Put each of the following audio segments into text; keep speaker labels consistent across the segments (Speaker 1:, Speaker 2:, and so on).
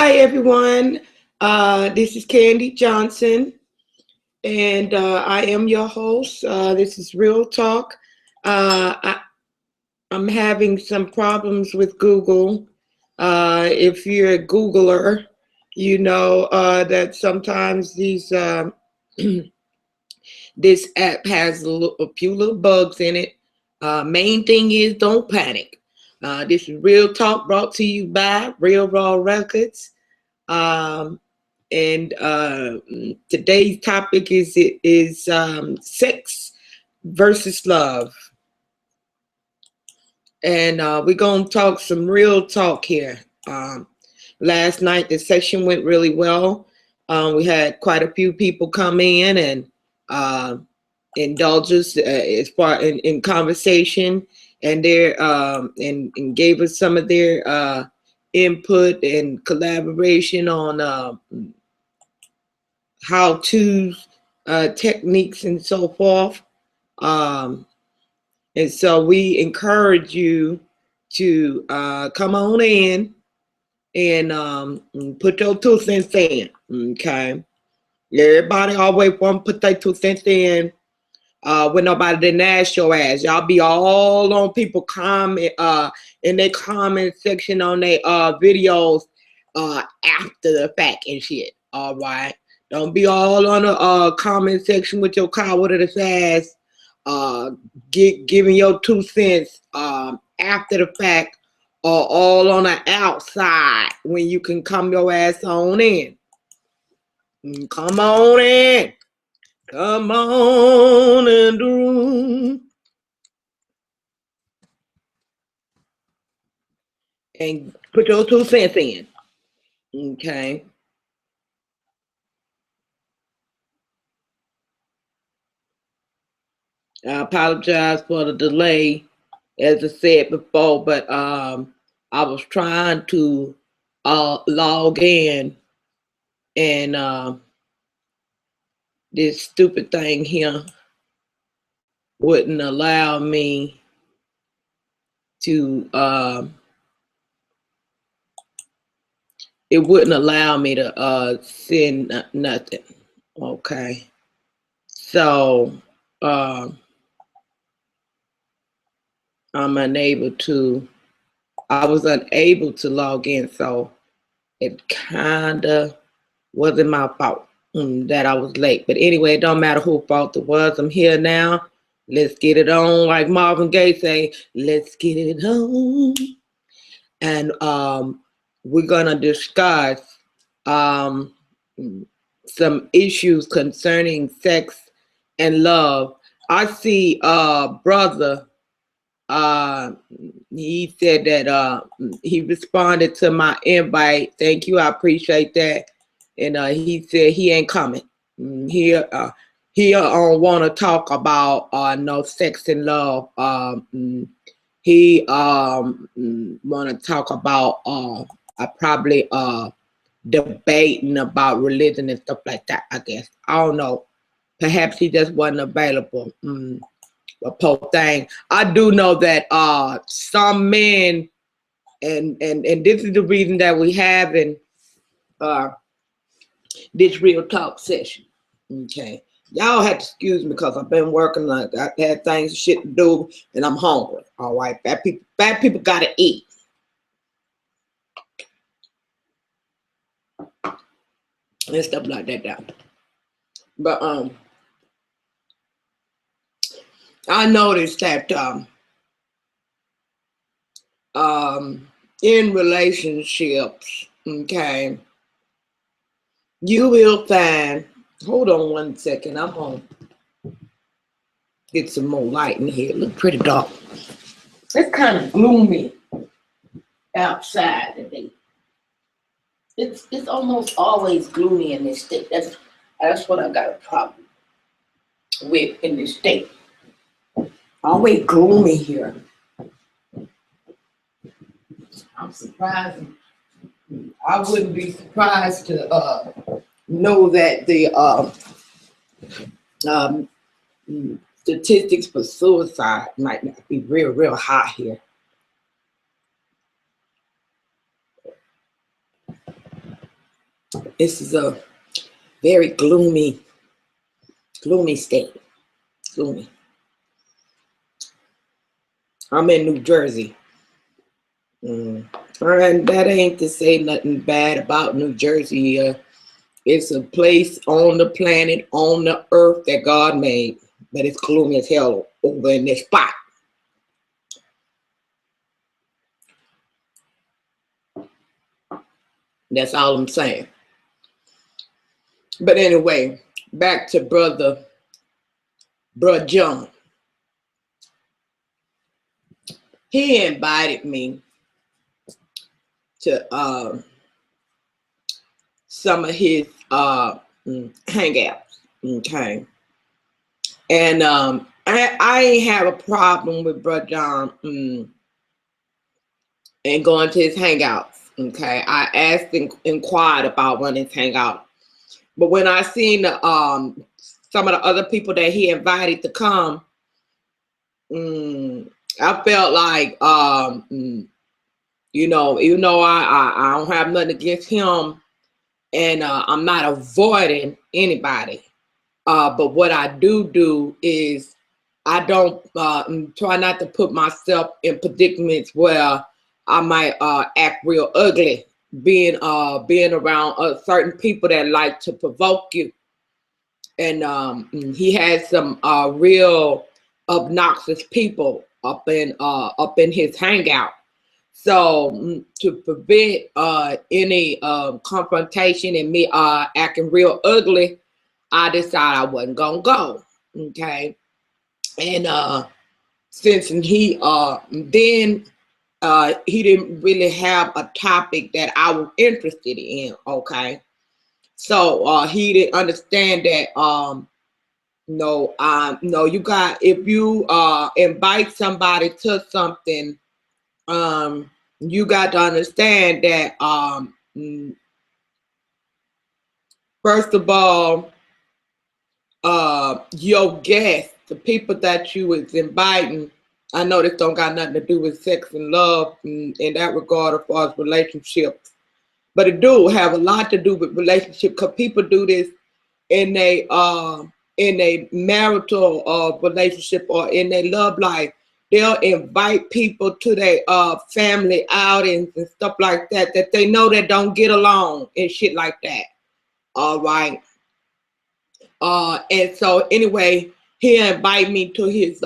Speaker 1: Hi, everyone. This is Candy Johnson, and I am your host. This is Real Talk. I'm having some problems with Google. If you're a Googler, you know that sometimes this app has a few little bugs in it. Main thing is don't panic. This is Real Talk brought to you by Real Raw Records. Um, and today's topic is sex versus love, and we're gonna talk some real talk here. Um, Last night the session went really well. We had quite a few people come in and uh, indulge us as far in conversation, and and gave us some of their input and collaboration on how to techniques and so forth. Um, and so we encourage you to come on in and put your 2 cents in. Okay. Everybody always want to put their 2 cents in when nobody didn't ask your ass. Y'all be all on people comment in their comment section on their videos after the fact and shit. All right. Don't be all on the comment section with your cowardice ass giving your 2 cents after the fact or all on the outside when you can come your ass on in. Come on in. Come on in the room and put your 2 cents in. Okay. I apologize for the delay, as I said before, but I was trying to log in and this stupid thing here wouldn't allow me to it wouldn't allow me to send nothing. Okay. So I'm unable to I was unable to log in, so it kinda wasn't my fault that I was late. But anyway, it don't matter whose fault it was. I'm here now. Let's get it on, like Marvin Gaye say. Let's get it on. And we're gonna discuss um, some issues concerning sex and love. I see brother. Uh, he said that he responded to my invite. Thank you, I appreciate that. And he said he ain't coming. He don't want to talk about no sex and love. He want to talk about probably debating about religion and stuff like that. I guess I don't know. Perhaps he just wasn't available. A poor thing. I do know that some men, and this is the reason that we having uh this real talk session. Okay. Y'all have to excuse me because I've been working, like I had things shit to do and I'm hungry. All right. Bad people gotta eat. And stuff like that down. But I noticed that in relationships, okay, you will find, hold on 1 second, I'm gonna get some more light in here. It look pretty dark. It's kind of gloomy outside today. It's almost always gloomy in this state. That's what I got a problem with in this state. Always gloomy here. I'm surprised. I wouldn't be surprised to know that the um, statistics for suicide might not be real high here. This is a very gloomy state. Gloomy. I'm in New Jersey. And that ain't to say nothing bad about New Jersey. It's a place on the planet, on the earth that God made, but it's gloomy as hell over in this spot. That's all I'm saying. But anyway, back to Brother John. He invited me to some of his hangouts. Okay. And I ain't have a problem with Brother John and going to his hangouts. Okay. I asked and inquired about one of his hangouts. But when I seen some of the other people that he invited to come, I felt like you know, even though I don't have nothing against him, and I'm not avoiding anybody. But what I do is I don't try not to put myself in predicaments where I might act real ugly, being around certain people that like to provoke you. And he had some real obnoxious people up in his hangout. So to prevent any confrontation and me acting real ugly, I decided I wasn't gonna go. Okay, and since he then he didn't really have a topic that I was interested in. Okay, so he didn't understand that no, you got, if you invite somebody to something, you got to understand that first of all, your guests, the people that you was inviting, I know this don't got nothing to do with sex and love in that regard as far as relationships, but it do have a lot to do with relationship, because people do this in a marital relationship or in their love life. They'll invite people to their family outings and stuff like that they know that don't get along and shit like that. All right. And so anyway, he invited me to his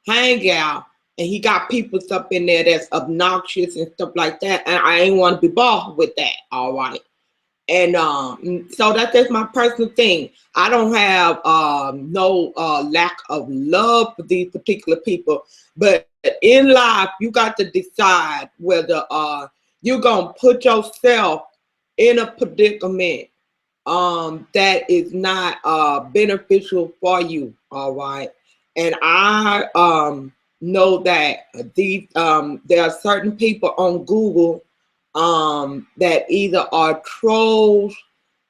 Speaker 1: hangout, and he got people up in there that's obnoxious and stuff like that, and I ain't want to be bothered with that. All right. And so that's just my personal thing. I don't have no lack of love for these particular people, but in life, you got to decide whether you're gonna put yourself in a predicament that is not beneficial for you. All right. And I know that these there are certain people on Google that either are trolls,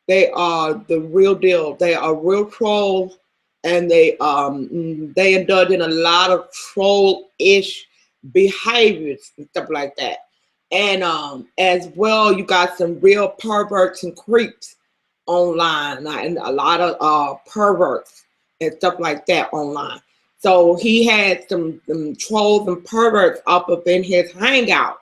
Speaker 1: they are the real deal. They are real trolls, and they indulge in a lot of troll-ish behaviors and stuff like that. And as well, you got some real perverts and creeps online, and a lot of perverts and stuff like that online. So he had some trolls and perverts up in his hangout.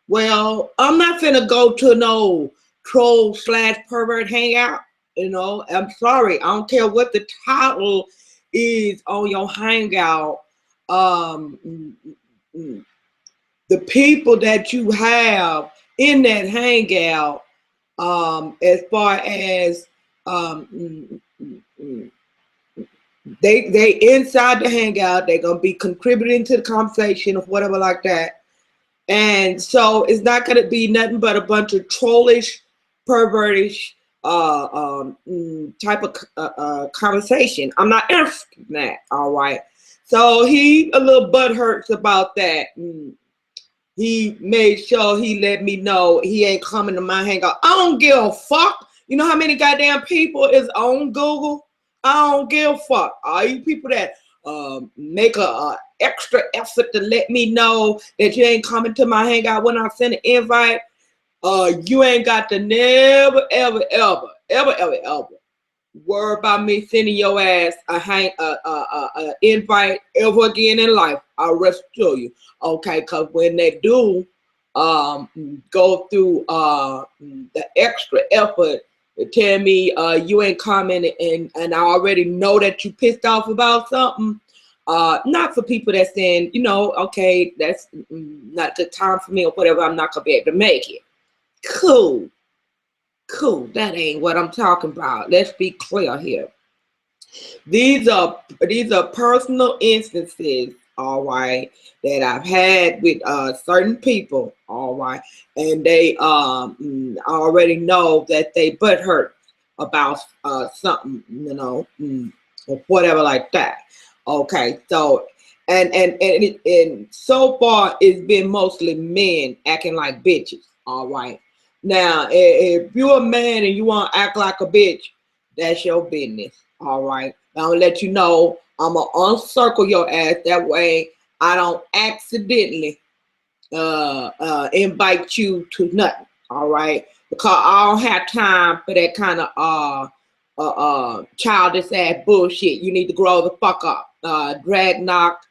Speaker 1: Well, I'm not finna go to no troll/pervert hangout. You know, I'm sorry. I don't care what the title is on your hangout. The people that you have in that hangout, as far as they inside the hangout, they're gonna be contributing to the conversation or whatever like that. And so it's not going to be nothing but a bunch of trollish, pervertish type of conversation. I'm not interested in that. All right. So he a little butthurt about that. He made sure he let me know he ain't coming to my hangout. I don't give a fuck. You know how many goddamn people is on Google? I don't give a fuck. All you people that make a extra effort to let me know that you ain't coming to my hangout when I send an invite. You ain't got to never, ever worry about me sending your ass a invite ever again in life. I'll rest assure you. Okay, because when they do go through the extra effort to tell me you ain't coming, and I already know that you pissed off about something. Not for people that saying, you know, okay, that's not the time for me or whatever, I'm not gonna be able to make it. Cool. That ain't what I'm talking about. Let's be clear here. These are personal instances, all right, that I've had with certain people, all right, and they already know that they butthurt about something, you know, or whatever like that. Okay, so and so far it's been mostly men acting like bitches, all right. Now, if you're a man and you want to act like a bitch, that's your business. All right. I'll let you know I'm going to uncircle your ass. That way I don't accidentally invite you to nothing. All right. Because I don't have time for that kind of childish ass bullshit. You need to grow the fuck up. Drag knock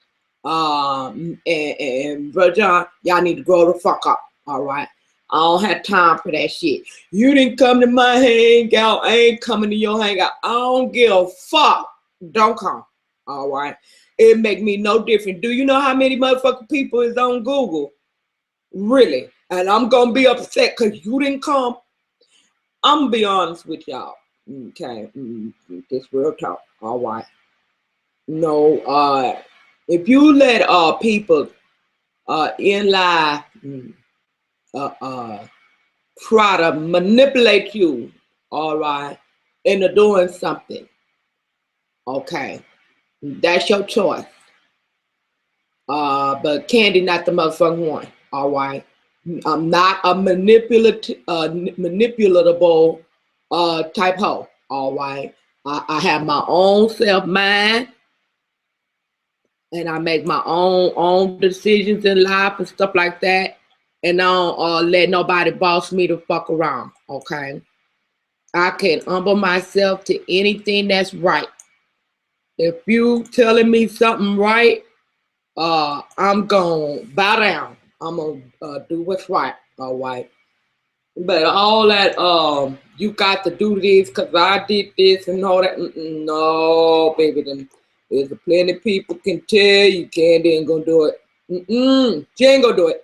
Speaker 1: and Brother John, y'all need to grow the fuck up. All right. I don't have time for that shit. You didn't come to my hangout. I ain't coming to your hangout. I don't give a fuck. Don't come. All right. It make me no different. Do you know how many motherfucking people is on Google? Really? And I'm going to be upset because you didn't come. I'm going to be honest with y'all. Okay. This real talk. All right. No, if you let people in life try to manipulate you, all right, into doing something, okay, that's your choice. But Candy not the motherfucking one, all right. I'm not a manipulatable type hoe, all right. I have my own self mind, and I make my own decisions in life and stuff like that. And I don't let nobody boss me to fuck around, okay? I can humble myself to anything that's right. If you telling me something right, I'm gonna bow down. I'm gonna do what's right, all right? But all that, you got to do this because I did this and all that. No, baby, then there's plenty of people can tell you Candy ain't gonna do it. She ain't gonna do it.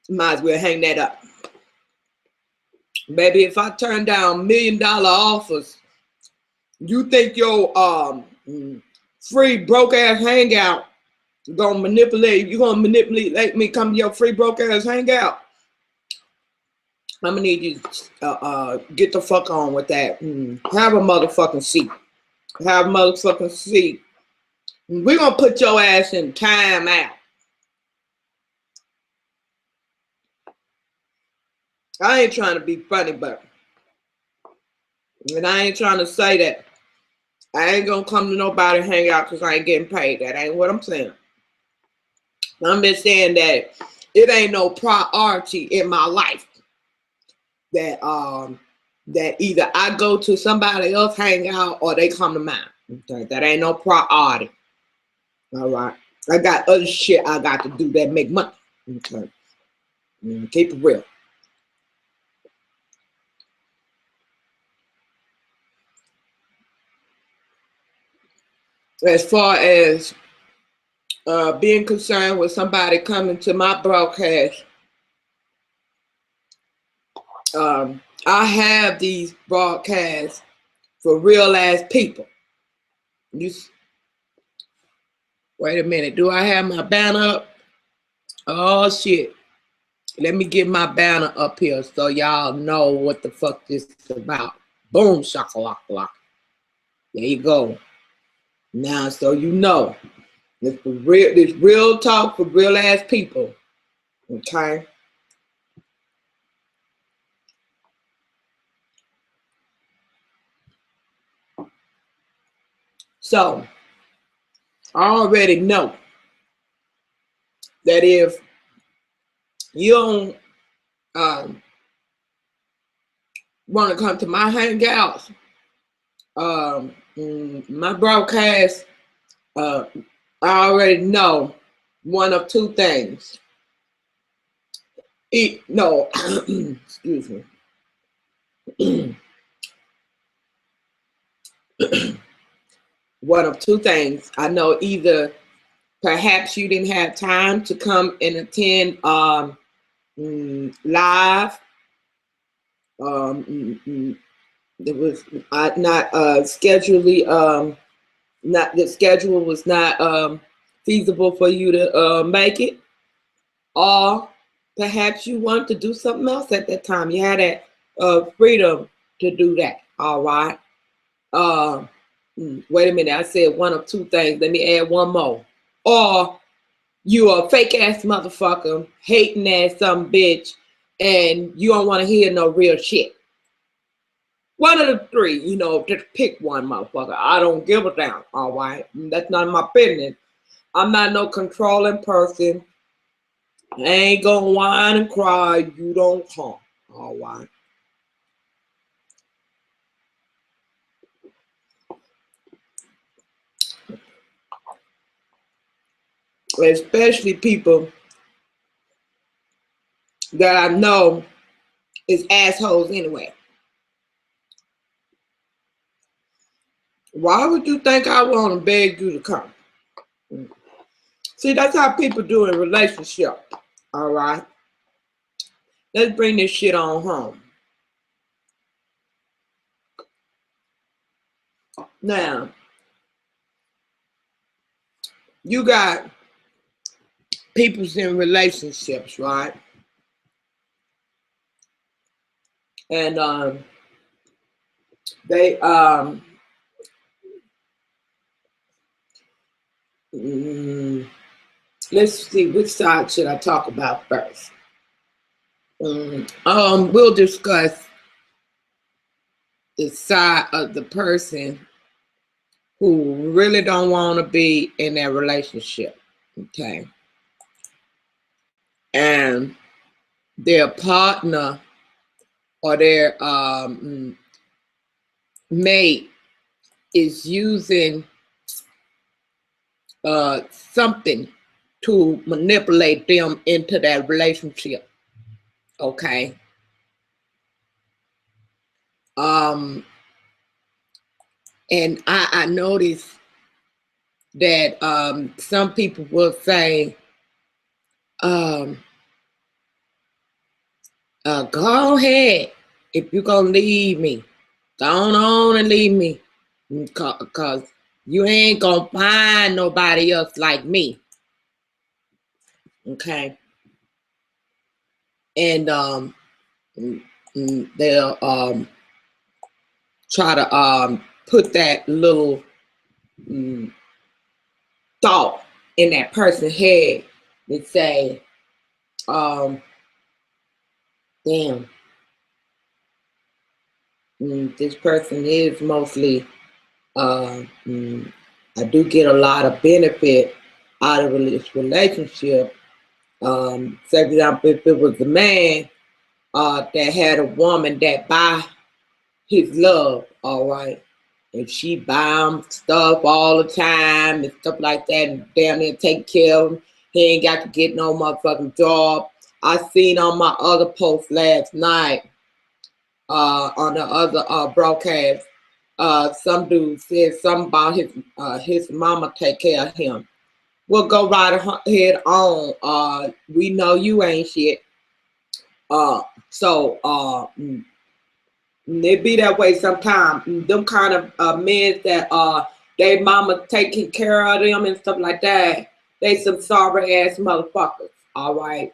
Speaker 1: Might as well hang that up. Baby, if I turn down $1 million offers, you think your free broke ass hangout gonna manipulate? You gonna manipulate me come to your free broke ass hangout? I'm gonna need you to get the fuck on with that. Have a motherfucking seat. Have a motherfucking seat. We're gonna put your ass in time out. I ain't trying to be funny, but and I ain't trying to say that I ain't gonna come to nobody hang out because I ain't getting paid. That ain't what I'm saying. I'm just saying that it ain't no priority in my life that that either I go to somebody else hang out or they come to mine. Okay, that ain't no priority. All right, I got other shit I got to do that make money. Okay, keep it real. As far as being concerned with somebody coming to my broadcast, I have these broadcasts for real ass people. You wait a minute. Do I have my banner up? Oh shit. Let me get my banner up here so y'all know what the fuck this is about. Boom, shakalaka. There you go. Now, so you know, this real talk for real ass people. Okay. So I already know that if you don't want to come to my hangouts, my broadcast, I already know one of two things. No, excuse me. One of two things. I know either perhaps you didn't have time to come and attend live. It was not schedulally, not the schedule was not feasible for you to make it, or perhaps you want to do something else at that time. You had that freedom to do that. All right. Wait a minute. I said one of two things. Let me add one more. Or you a fake ass motherfucker, hating ass some bitch, and you don't want to hear no real shit. One of the three, you know, just pick one, motherfucker. I don't give a damn. All right. That's not my business. I'm not no controlling person. I ain't gonna whine and cry. You don't come. All right. Especially people that I know is assholes anyway. Why would you think I want to beg you to come? See, that's how people do in relationships. All right. Let's bring this shit on home. Now, you got people's in relationships, right? And they let's see, which side should I talk about first? We'll discuss the side of the person who really don't want to be in that relationship, okay? And their partner or their mate is using something to manipulate them into that relationship, okay? And I noticed that some people will say, go ahead. If you're going to leave me, go on and leave me. Because you ain't going to find nobody else like me. Okay? And they'll try to put that little thought in that person's head and say, damn, this person is mostly, I do get a lot of benefit out of this relationship. Say, for example, if it was a man that had a woman that buy his love, all right, and she buy him stuff all the time and stuff like that, and damn near take care of him. He ain't got to get no motherfucking job. I seen on my other post last night, on the other broadcast, some dude said something about his mama take care of him. Well, go right ahead on. We know you ain't shit. So it be that way sometimes. Them kind of men that they mama taking care of them and stuff like that, they some sorry ass motherfuckers. All right.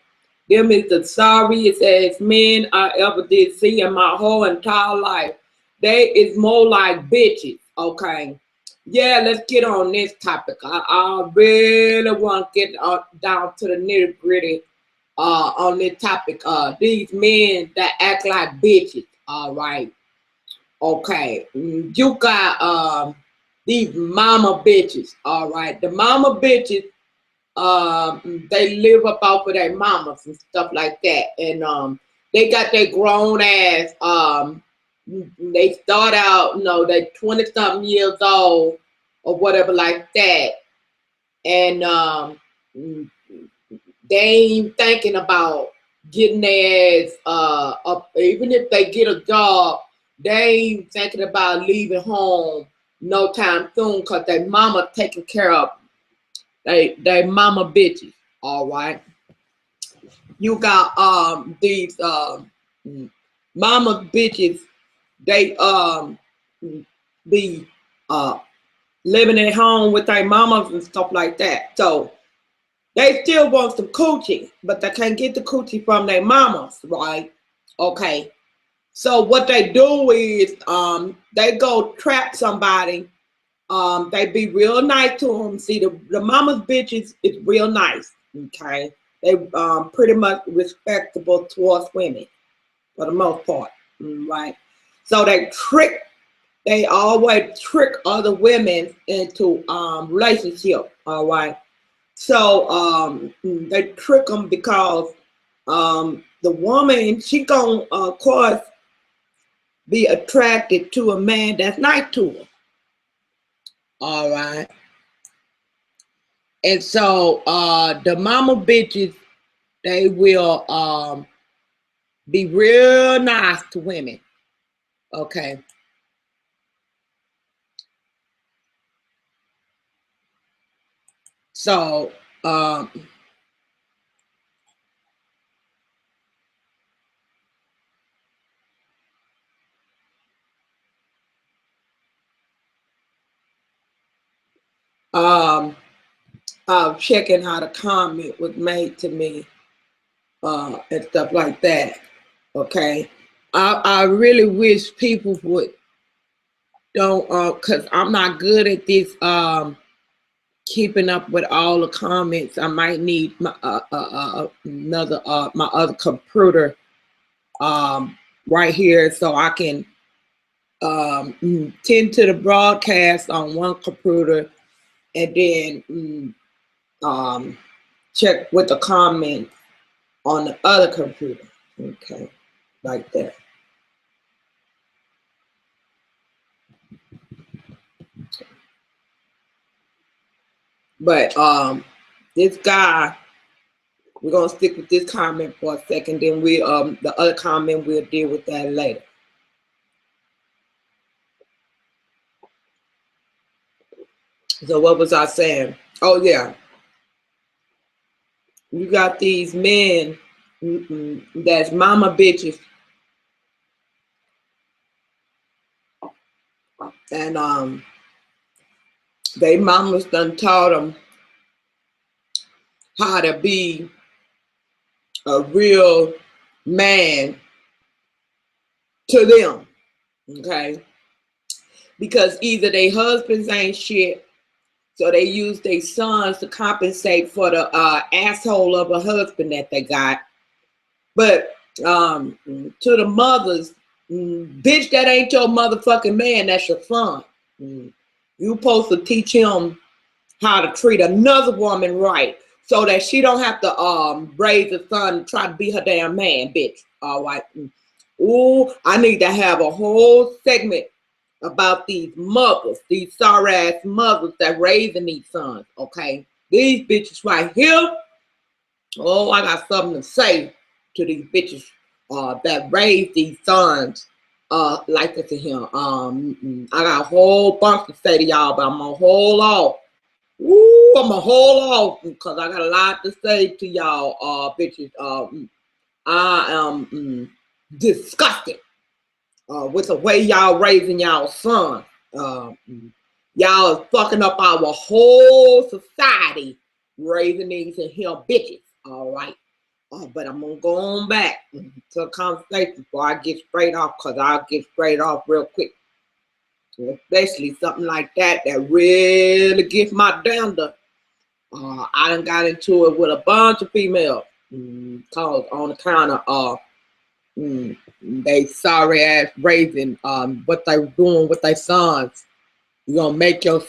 Speaker 1: Them is the sorriest ass men I ever did see in my whole entire life. They is more like bitches. Okay. Yeah, let's get on this topic. I really want to get down to the nitty gritty on this topic. These men that act like bitches. All right. Okay. You got these mama bitches. All right. The mama bitches they live up off of their mamas and stuff like that. And they got their grown ass, they start out, you know, they 20 something years old or whatever like that. And they ain't thinking about getting their ass up. Even if they get a job, they ain't thinking about leaving home no time soon, because their mama taking care of they mama bitches. All right. You got these mama bitches, they be living at home with their mamas and stuff like that. So they still want some coochie, but they can't get the coochie from their mamas, right? Okay. So what they do is they go trap somebody. They be real nice to them. See, the mama's bitches is real nice. Okay. They pretty much respectable towards women for the most part. Right. So they always trick other women into relationship. All right. So they trick them because the woman, she gonna of course be attracted to a man that's nice to her. All right. And so the mama bitches, they will be real nice to women. Okay. So checking how the comment was made to me and stuff like that. Okay. I really wish people would don't because I'm not good at this keeping up with all the comments. I might need my another my other computer right here so I can tend to the broadcast on one computer and then check with the comments on the other computer. Okay, like that. But this guy, we're gonna stick with this comment for a second, then we the other comment we'll deal with that later. So what was I saying? Oh yeah, you got these men that's mama bitches, and they mamas done taught them how to be a real man to them, okay? Because either their husbands ain't shit, so they use their sons to compensate for the asshole of a husband that they got. But to the mothers, bitch, that ain't your motherfucking man, that's your son. You supposed to teach him how to treat another woman right so that she don't have to raise a son and try to be her damn man, bitch. All right. Ooh, I need to have a whole segment about these mothers, these sorry ass mothers that raising these sons, okay? These bitches right here. Oh, I got something to say to these bitches that raise these sons like this here. I got a whole bunch to say to y'all, but I'm gonna hold off. Ooh, I'm gonna hold off because I got a lot to say to y'all, bitches. I am disgusted with the way y'all raising y'all son. Y'all is fucking up our whole society raising these and here bitches. All right. But I'm gonna go on back to the conversation before I get straight off, because I'll get straight off real quick. Especially something like that really gets my dander. I done got into it with a bunch of females cause on account of they sorry ass raising what they doing with their sons. You gonna make your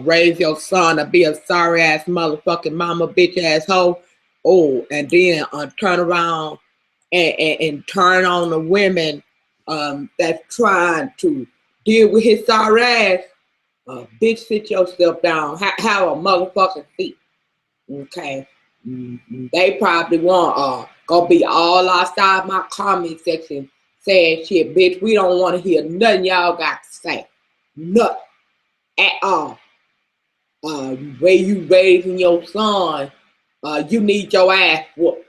Speaker 1: raise your son to be a sorry ass motherfucking mama bitch asshole. Oh, and then turn around and turn on the women that's trying to deal with his sorry ass. Bitch, sit yourself down. Have a motherfucking seat. Okay. They probably want gonna be all outside my comment section saying shit, bitch. We don't want to hear nothing y'all got to say. Nothing at all. Where you raising your son, you need your ass whooped.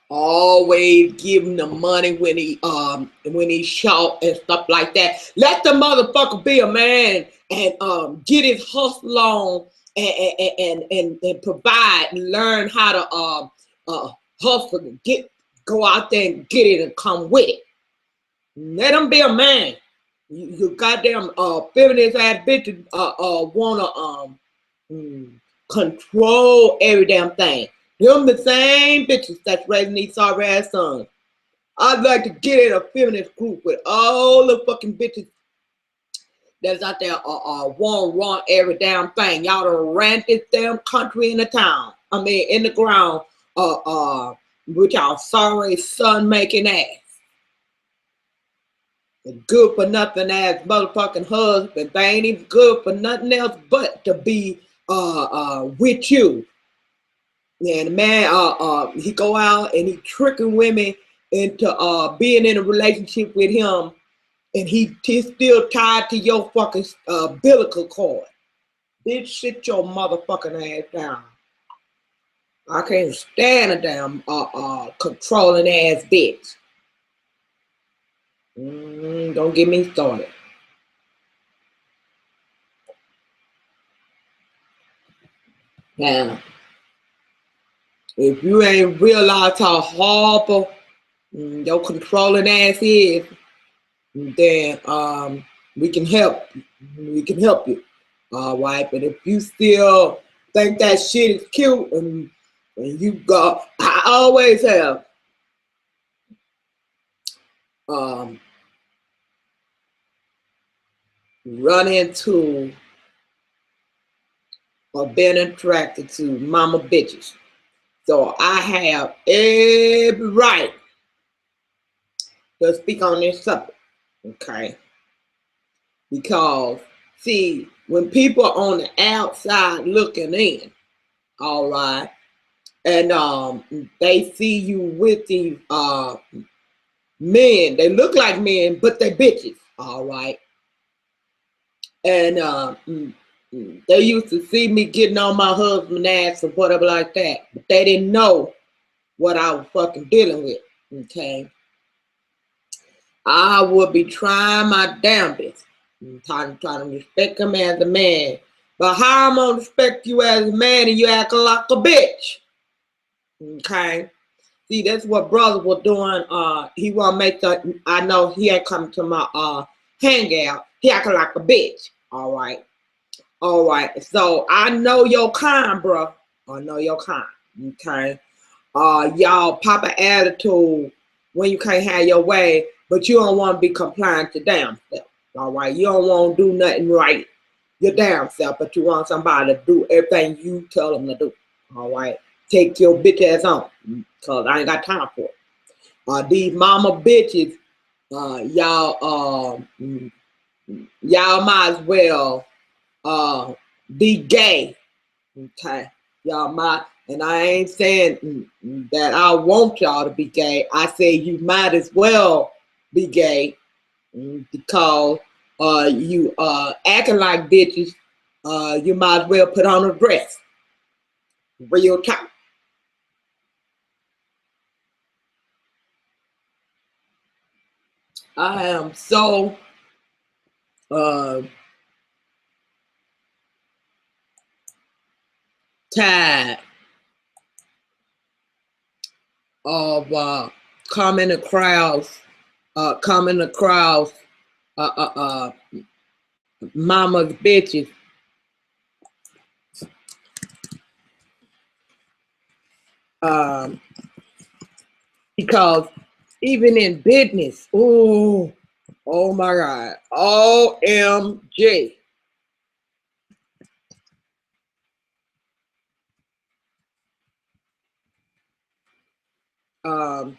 Speaker 1: Always give him the money when he short and stuff like that. Let the motherfucker be a man and get his hustle on and provide and learn how to hustle and go out there and get it and come with it. Let him be a man. You goddamn feminist ass bitches wanna control every damn thing. Them the same bitches that's raising these sorry ass sons. I'd like to get in a feminist group with all the fucking bitches that's out there want every damn thing. Y'all done ran this damn country in the town. I mean in the ground with y'all sorry son making ass. Good for nothing ass motherfucking husband. They ain't even good for nothing else but to be with you. And the man he go out and he tricking women into being in a relationship with him, and he's still tied to your fucking umbilical cord. Bitch, sit your motherfucking ass down. I can't stand a damn controlling ass bitch. Don't get me started. Now, if you ain't realized how horrible your controlling ass is, then we can help. We can help you. All right. But if you still think that shit is cute and you go, I always have run into or been attracted to mama bitches. So I have every right to speak on this subject. Okay. Because see, when people are on the outside looking in, all right, and they see you with these men, they look like men, but they're bitches, all right. And they used to see me getting on my husband's ass or whatever like that, but they didn't know what I was fucking dealing with. Okay, I would be trying my damnedest, trying to respect him as a man. But how I'm gonna respect you as a man and you acting like a bitch? Okay. See, that's what brother was doing. He wanna make the. I know he ain't coming to my hangout. He acting like a bitch. All right. All right. So I know your kind, bro. I know your kind. Okay. Y'all pop an attitude when you can't have your way, but you don't want to be compliant to damn self. All right. You don't want to do nothing right your damn self, but you want somebody to do everything you tell them to do. All right. Take your bitch ass on, cause I ain't got time for it. These mama bitches, y'all might as well be gay. Okay. Y'all might, and I ain't saying that I want y'all to be gay. I say you might as well be gay because you acting like bitches. You might as well put on a dress. Real talk. I am so tired of coming across uh, uh, uh, mama's bitches um, because even in business, oh my God, OMG. Um,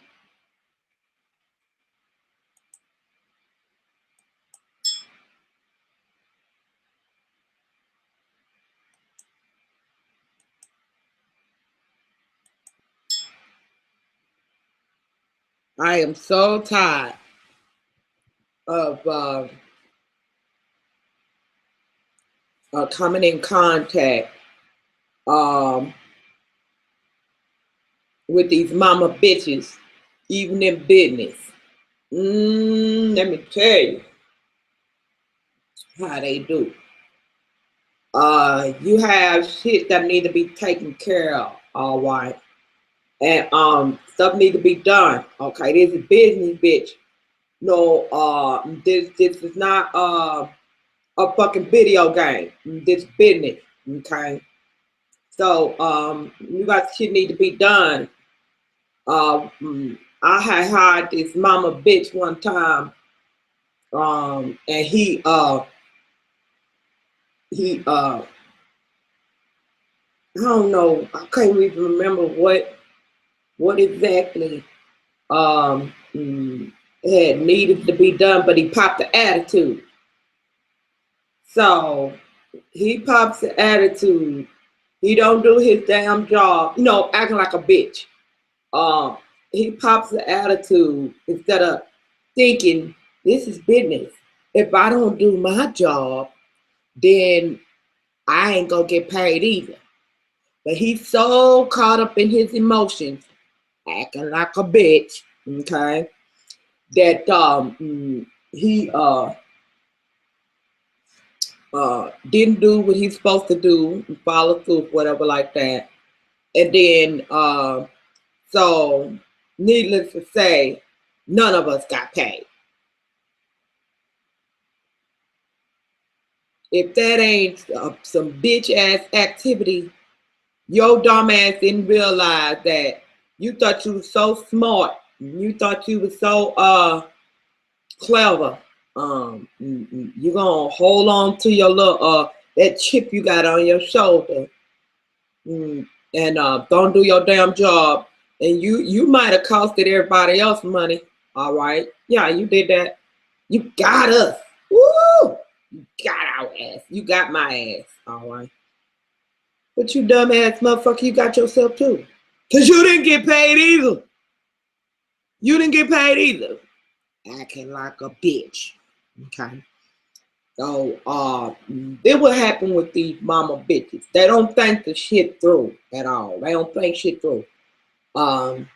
Speaker 1: I am so tired of coming in contact um, with these mama bitches, even in business. Let me tell you how they do. You have shit that need to be taken care of, all right, and stuff need to be done. Okay, this is business, bitch. No, this is not a fucking video game. This business, okay. So you got shit need to be done. I had hired this mama bitch one time, and he I don't know, I can't even remember what exactly had needed to be done, but he popped the attitude. So he pops the attitude. He don't do his damn job, acting like a bitch. Um, he pops the attitude instead of thinking this is business. If I don't do my job, then I ain't gonna get paid either. But he's so caught up in his emotions, acting like a bitch, okay, that he didn't do what he's supposed to do, follow through, whatever like that. And then so needless to say, none of us got paid. If that ain't some bitch ass activity, your dumb ass didn't realize that you thought you was so smart. You thought you was so clever. You gonna hold on to your little that chip you got on your shoulder, and don't do your damn job. And you might have costed everybody else money. All right, yeah, you did that. You got us. Woo! You got our ass. You got my ass. All right. But you dumbass motherfucker, you got yourself too. Because you didn't get paid either. You didn't get paid either. Acting like a bitch. Okay. So this what happened with these mama bitches. They don't think the shit through at all. They don't think shit through. Um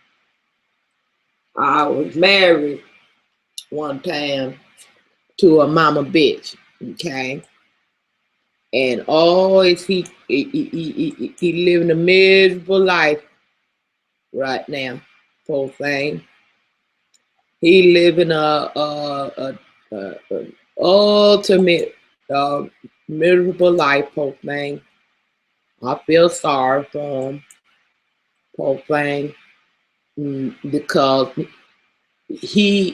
Speaker 1: I was married one time to a mama bitch. Okay. And always he living a miserable life right now. Poor thing. He living a ultimate miserable life, poor thing. I feel sorry for him, poor thing, because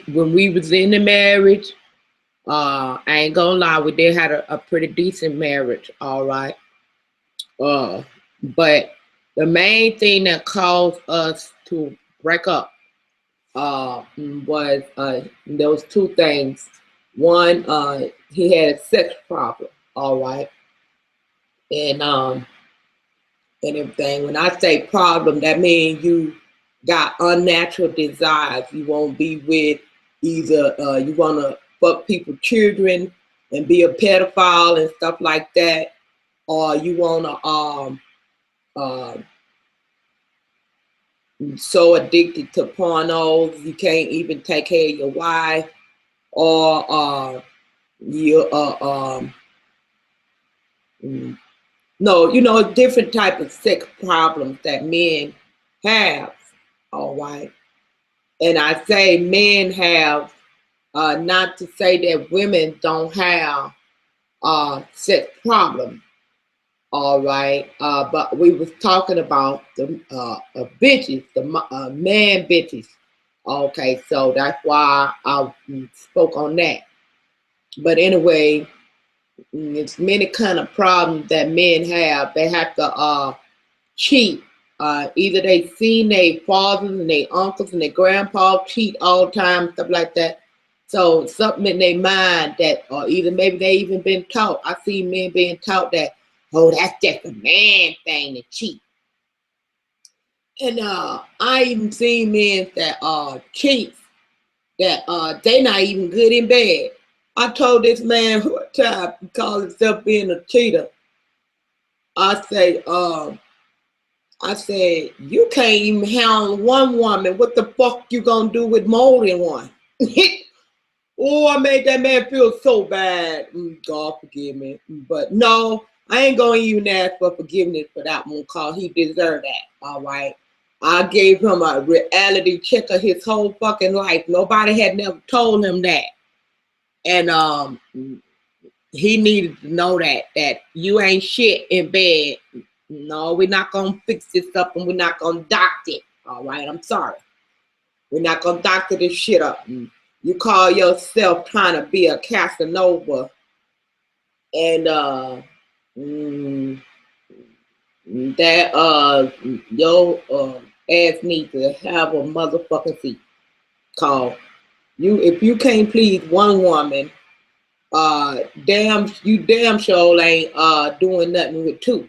Speaker 1: when we was in the marriage, I ain't gonna lie, we did had a pretty decent marriage, all right. But the main thing that caused us to break up was there was two things. One, he had a sex problem, all right, and and everything. When I say problem, that means you got unnatural desires. You won't be with either you want to fuck people, children, and be a pedophile and stuff like that, or you want to uh, so addicted to pornos you can't even take care of your wife, or you no, different type of sex problems that men have. All right, and I say men have, not to say that women don't have sex problems. All right, but we was talking about the bitches, the man bitches. Okay, so that's why I spoke on that. But anyway, it's many kind of problems that men have. They have to cheat. Either they seen their fathers and their uncles and their grandpa cheat all the time, stuff like that. So something in their mind that, or either maybe they even been taught. I see men being taught that, oh, that's just a man thing to cheat. And I even seen men that cheat, that they not even good in bed. I told this man one time, he called himself being a cheater. I say, I said, you can't even handle one woman. What the fuck you gonna do with more than one? Oh, I made that man feel so bad. God forgive me. But no, I ain't gonna even ask for forgiveness for that one cause he deserved that. All right. I gave him a reality check of his whole fucking life. Nobody had never told him that. And he needed to know that you ain't shit in bed. No, we're not gonna fix this up and we're not gonna doctor it. All right, I'm sorry. We're not gonna doctor this shit up. You call yourself trying to be a Casanova, and that your ass needs to have a motherfucking seat. Call you if you can't please one woman. You damn sure ain't doing nothing with two.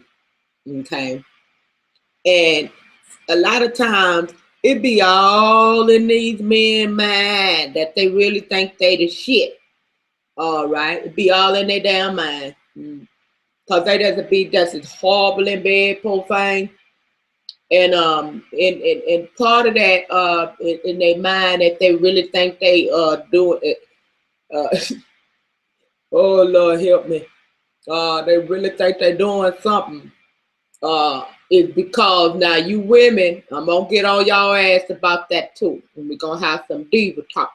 Speaker 1: Okay. And a lot of times it be all in these men mind that they really think they the shit. All right. It be all in their damn mind. Cause they doesn't be just as horrible in bed, profane. And part of that in their mind that they really think they doing it. Oh Lord help me. They really think they're doing something. Is because now you women, I'm gonna get on y'all ass about that too. And we're gonna have some diva talk.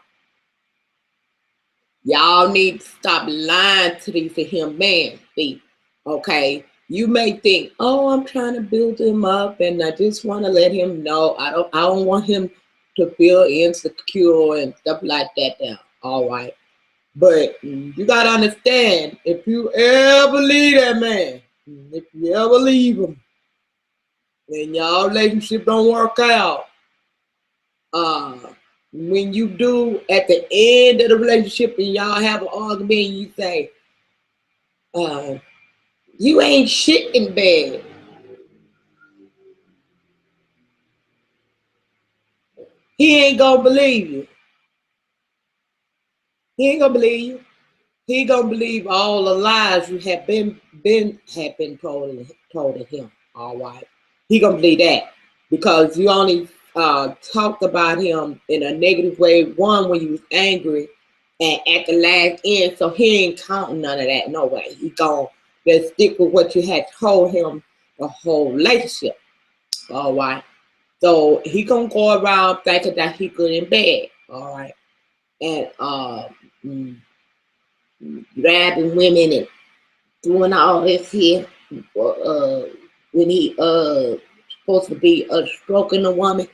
Speaker 1: Y'all need to stop lying to these him man. See, okay. You may think, oh, I'm trying to build him up and I just want to let him know I don't want him to feel insecure and stuff like that now. All right. But you gotta understand, if you ever leave that man, if you ever leave him, and y'all relationship don't work out, when you do at the end of the relationship and y'all have an argument, you say, you ain't shit in bed. He ain't gonna believe you. He ain't gonna believe you. He ain't gonna believe all the lies you have been told to him. All right. He gonna believe that because you only talked about him in a negative way. One, when you was angry and at the last end, so he ain't counting none of that. No way. He gonna just stick with what you had told him the whole relationship. All right. So he gonna go around thinking that he good in bed. All right. And grabbing women and doing all this here when he supposed to be stroking a woman.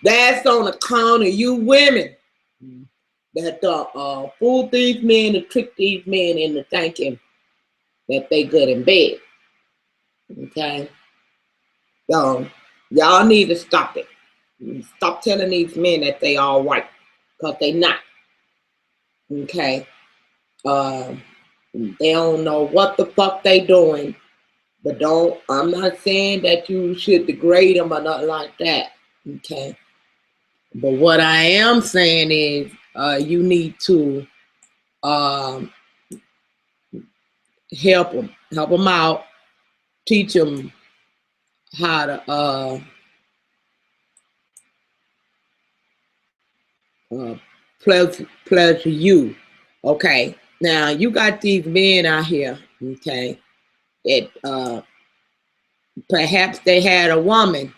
Speaker 1: That's on account of you women that fool these men and trick these men into thinking that they good in bed. Okay, so y'all need to stop it. Stop telling these men that they all right, because they not. Okay, they don't know what the fuck they doing. But I'm not saying that you should degrade them or nothing like that. Okay. But what I am saying is you need to help them out, teach them how to pleasure you. Okay. Now you got these men out here, okay, that perhaps they had a woman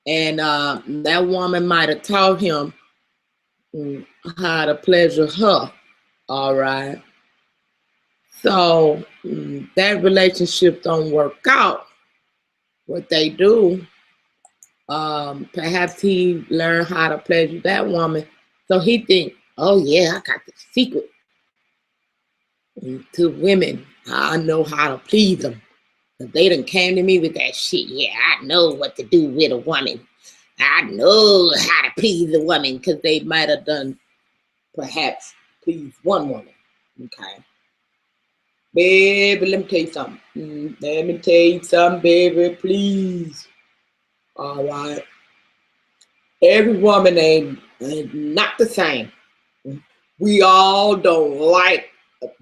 Speaker 1: and that woman might have taught him how to pleasure her. All right. So that relationship don't work out. What they do, Perhaps he learned how to pleasure that woman. So he think, oh yeah, I got the secret to women. I know how to please them. If they done came to me with that shit, yeah, I know what to do with a woman. I know how to please a woman, because they might have done perhaps please one woman. Okay. Baby, let me tell you something. Let me tell you something, baby, please. All right. Every woman ain't not the same. We all don't like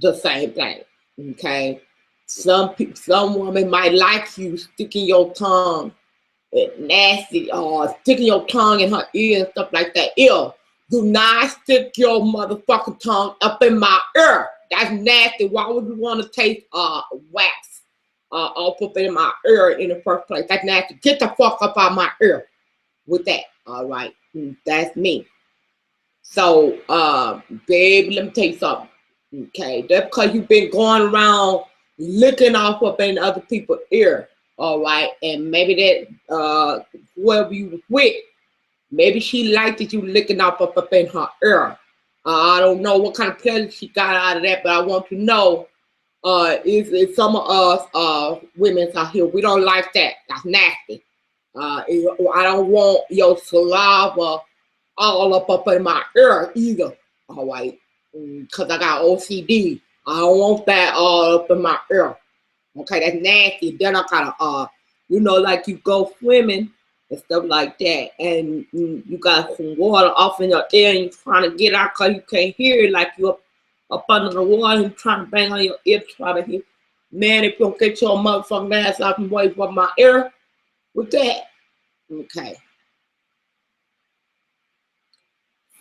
Speaker 1: the same thing. Okay. Some people, some women might like you sticking your tongue nasty, or sticking your tongue in her ear and stuff like that. Ew. Do not stick your motherfucking tongue up in my ear. That's nasty. Why would you want to taste wax all up in my ear in the first place? That's nasty. Get the fuck up out my ear with that. All right. That's me. So, baby, let me tell you something. Okay, that's because you've been going around licking off up in other people's ear. All right, and maybe that whoever you was with, maybe she liked that you licking off up in her ear. I don't know what kind of pleasure she got out of that, but I want to know is some of us women out here, we don't like that. That's nasty. I don't want your saliva all up in my ear either. All right, because I got OCD. I don't want that all up in my ear. Okay, that's nasty. Then I gotta like you go swimming and stuff like that, and you got some water off in your ear, and you're trying to get out because you can't hear it, like you're up under the water and trying to bang on your ear, trying to hear. Man, if you don't get your motherfucking ass out and away from my ear with that. Okay.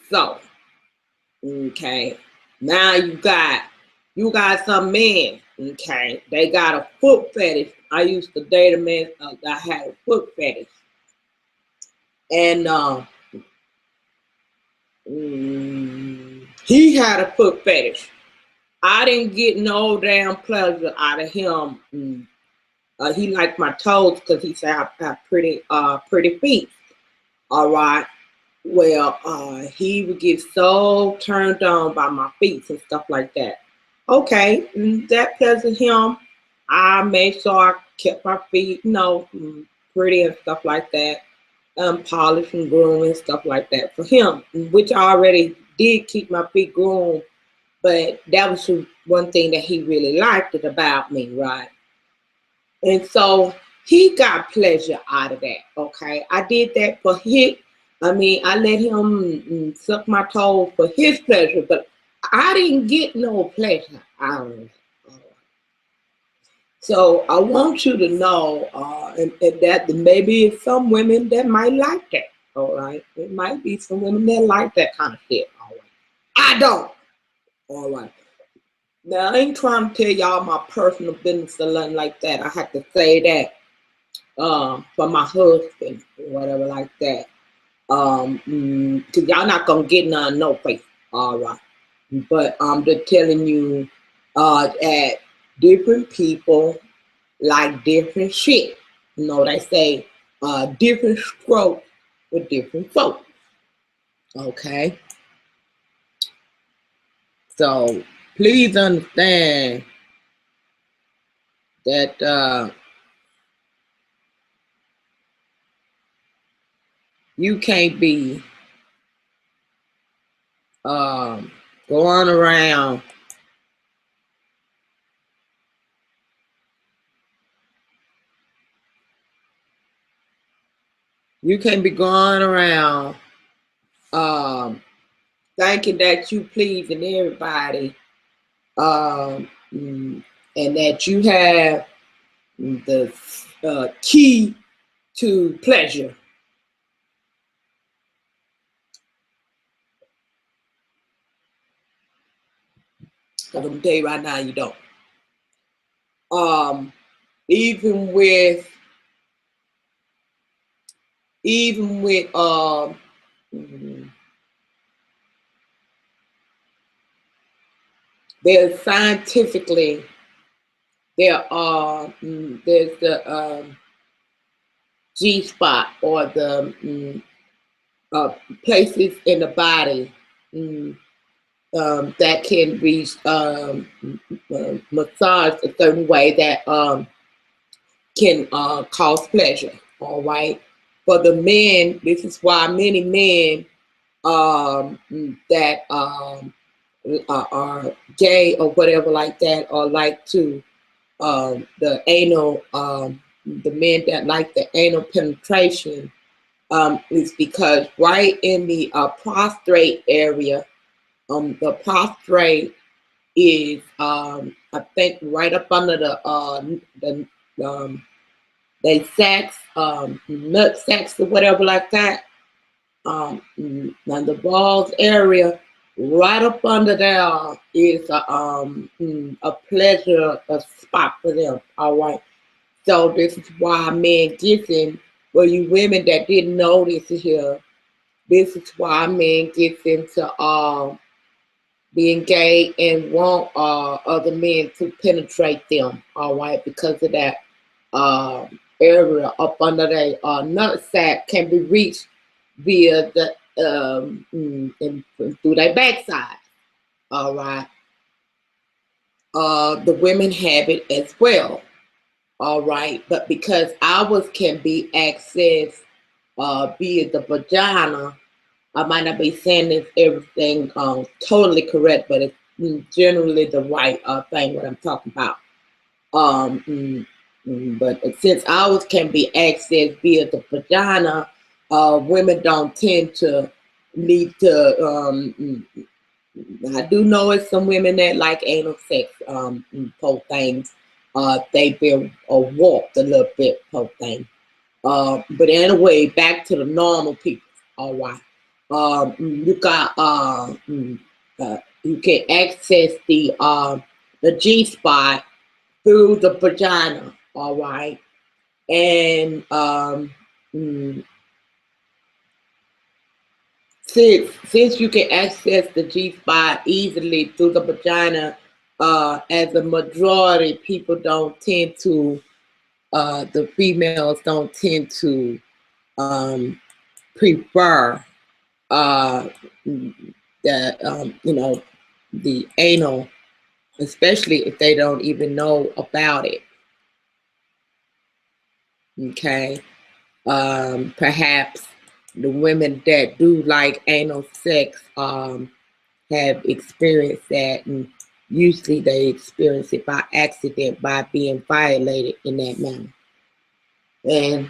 Speaker 1: So, okay. Now you got some men, okay, they got a foot fetish. I used to date a man that had a foot fetish. And he had a foot fetish. I didn't get no damn pleasure out of him. He liked my toes because he said I have pretty feet. All right. Well, he would get so turned on by my feet and stuff like that. Okay, that pleased him. I made sure I kept my feet, pretty and stuff like that, polished and groomed and stuff like that for him, which I already did keep my feet groomed, but that was one thing that he really liked it about me, right? And so he got pleasure out of that. Okay, I did that for I let him suck my toes for his pleasure, but I didn't get no pleasure out of it. So I want you to know, and that maybe some women that might like that. All right, it might be some women that like that kind of shit. All right, I don't. All right. Now I ain't trying to tell y'all my personal business or nothing like that. I have to say that for my husband or whatever like that. Cause y'all not gonna get none no face. All right. But I'm just telling you that different people like different shit. They say different strokes with different folks. Okay. So please understand that you can't be going around thinking that you pleasing everybody, and that you have the key to pleasure. I'm gonna tell you right now, you don't. Um, even with even with there's scientifically there's the G spot or the places in the body that can be massaged a certain way that can cause pleasure. All right. For the men, this is why many men that are gay or whatever like that, or like to the anal, the men that like the anal penetration, is because right in the prostate area, the prostate is I think right up under the they sacks, nut sacks or whatever like that. And the balls area, right up under there is a pleasure a spot for them. All right. So this is why men gets for you women that didn't know this here, this is why men gets into being gay and want other men to penetrate them, all right, because of that area up under their nut sack can be reached via the through their backside, all right. The women have it as well, all right, but because ours can be accessed via the vagina, I might not be saying this everything totally correct, but it's generally the right thing what I'm talking about. But since ours can be accessed via the vagina, women don't tend to need to. I do know it's some women that like anal sex, poor things. They've been warped a little bit, poor thing. But anyway, back to the normal people. All right. You got you can access the G spot through the vagina. All right, and mm, since you can access the G spot easily through the vagina, as a majority, people don't tend to. The females don't tend to prefer uh, the the anal, especially if they don't even know about it. Okay, perhaps the women that do like anal sex have experienced that, and usually they experience it by accident by being violated in that manner. And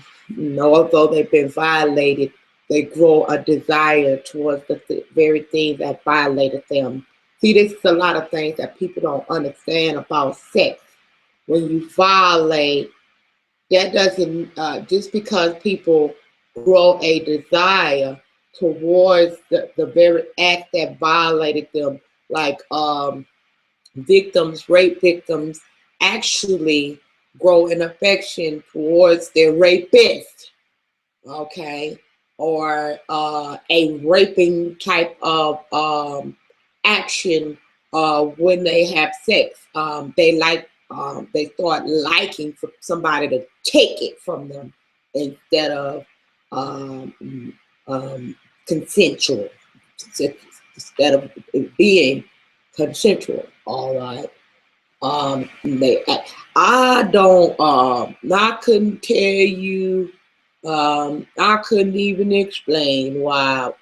Speaker 1: although they've been violated, they grow a desire towards the very things that violated them. See, this is a lot of things that people don't understand about sex. When you violate, that doesn't, just because people grow a desire towards the very act that violated them, like victims, rape victims, actually grow an affection towards their rapist, okay, or a raping type of action when they have sex. They start liking for somebody to take it from them instead of consensual, instead of it being consensual. All right. I don't, I couldn't tell you, I couldn't even explain why,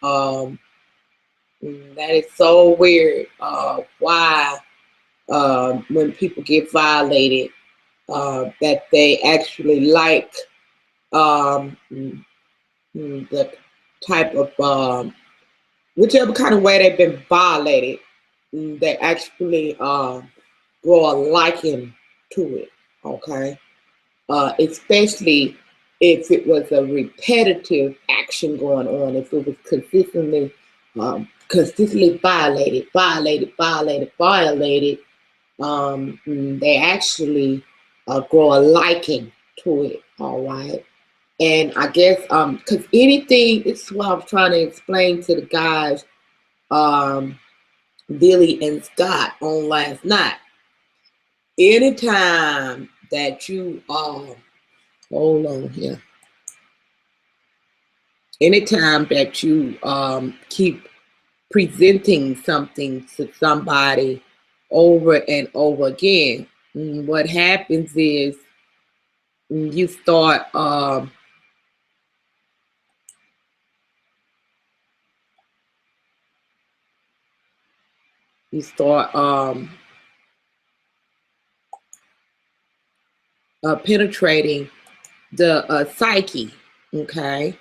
Speaker 1: that is so weird, why, when people get violated, that they actually like, the type of, whichever kind of way they've been violated, they actually, grow a liking to it, okay? Especially if it was a repetitive action going on, if it was consistently violated, they actually grow a liking to it, all right? And I guess, because anything, this is what I'm trying to explain to the guys, Billy and Scott on last night. Anytime that you hold on here. anytime that you keep presenting something to somebody over and over again, what happens is you start you start penetrating the psyche, okay?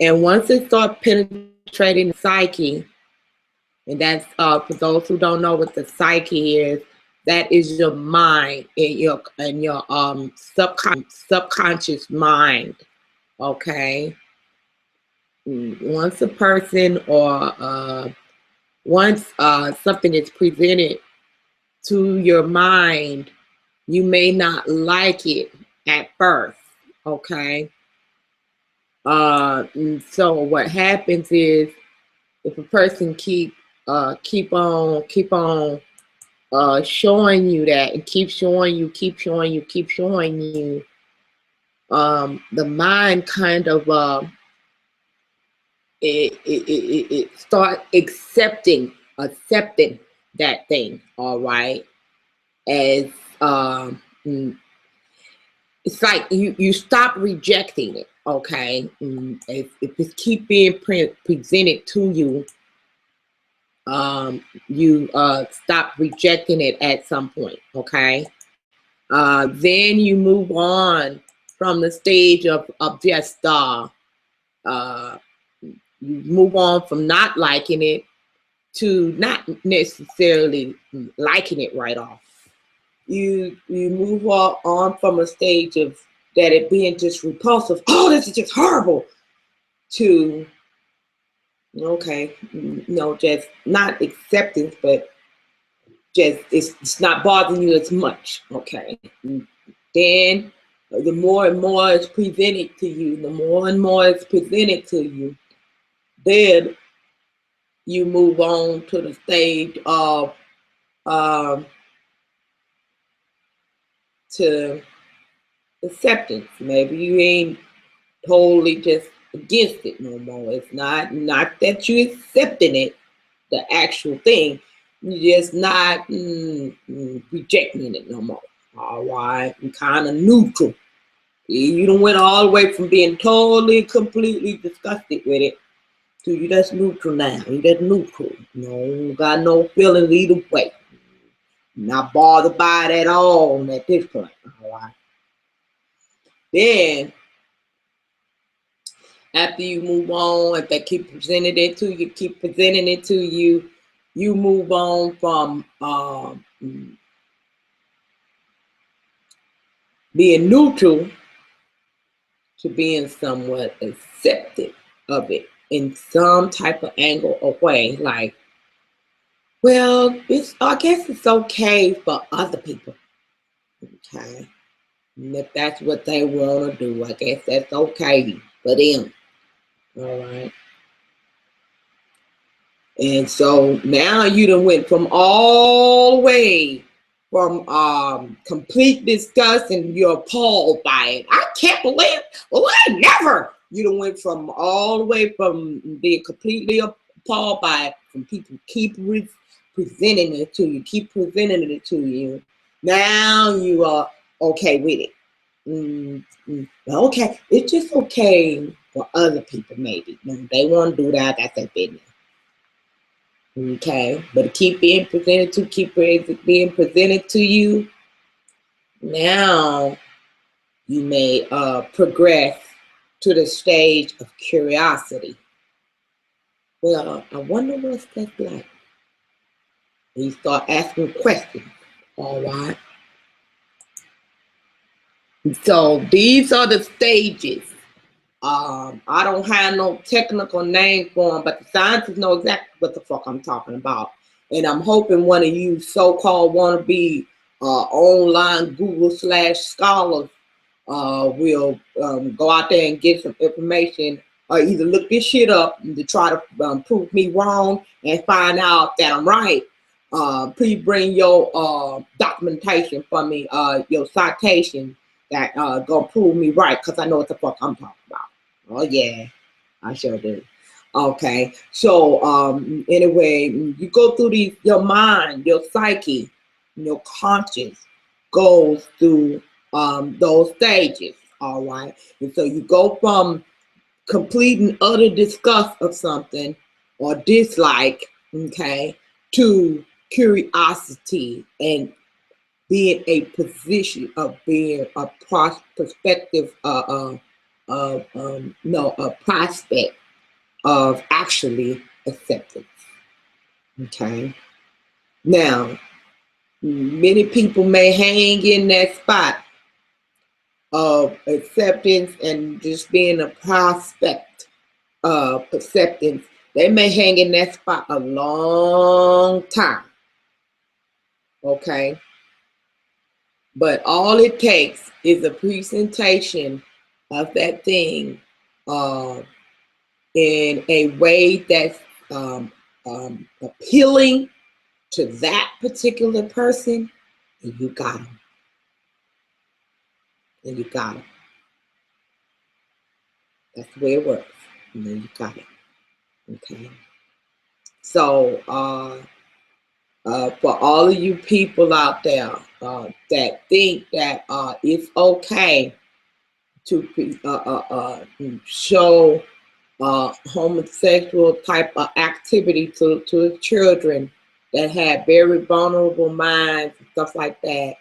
Speaker 1: And once it starts penetrating the psyche, and that's for those who don't know what the psyche is, that is your mind and your subconscious mind, okay? Once a person or once something is presented to your mind, you may not like it at first, okay? So what happens is if a person keep on showing you that and keep showing you, the mind kind of it start accepting that thing, all right, as it's like you stop rejecting it, okay. If it's keep being presented to you, you stop rejecting it at some point, okay. Then you move on from the stage of just you move on from not liking it to not necessarily liking it right off. You move on from a stage of that it being just repulsive, oh, this is just horrible, to okay, no, just not acceptance, but just it's not bothering you as much, okay. Then the more and more it's presented to you, then you move on to the stage of to acceptance. Maybe you ain't totally just against it no more. It's not that you accepting it, the actual thing. You're just not rejecting it no more. All right, I'm kind of neutral. You don't went all the way from being totally, completely disgusted with it to you just neutral now. You just neutral. No, got no feelings either way. Not bothered by it at all at this point. All right. Then after you move on, if they keep presenting it to you, you move on from being neutral to being somewhat accepted of it in some type of angle or way. Like, well, I guess it's okay for other people. Okay. And if that's what they want to do, I guess that's okay for them. All right. And so now you done went from all the way from complete disgust and you're appalled by it. I can't believe, well, I never. You done went from all the way from being completely appalled by it, from people keep presenting it to you. Now you are okay with it. Okay, it's just okay for other people maybe. When they want to do that, that's their business. Okay, but keep being presented to you. Now you may progress to the stage of curiosity. Well, I wonder what's that like. You start asking questions. All right. So these are the stages. I don't have no technical name for them, but the scientists know exactly what the fuck I'm talking about. And I'm hoping one of you so-called wannabe online Google /scholars will go out there and get some information, or either look this shit up to try to prove me wrong and find out that I'm right. Please bring your documentation for me, your citation that gonna prove me right, because I know what the fuck I'm talking about. Oh yeah. I sure do. Okay. So anyway, you go through your mind, your psyche, your conscience goes through those stages. All right. And so you go from complete and utter disgust of something or dislike, okay, to curiosity and being a position of being a prospective, no, a prospect of actually acceptance. Okay. Now, many people may hang in that spot of acceptance and just being a prospect of acceptance. They may hang in that spot a long time. Okay. But all it takes is a presentation of that thing uh, in a way that's appealing to that particular person, and you got them. And you got them. That's the way it works. And then you got it. Okay. So for all of you people out there that think that it's okay to show homosexual type of activity to children that have very vulnerable minds and stuff like that,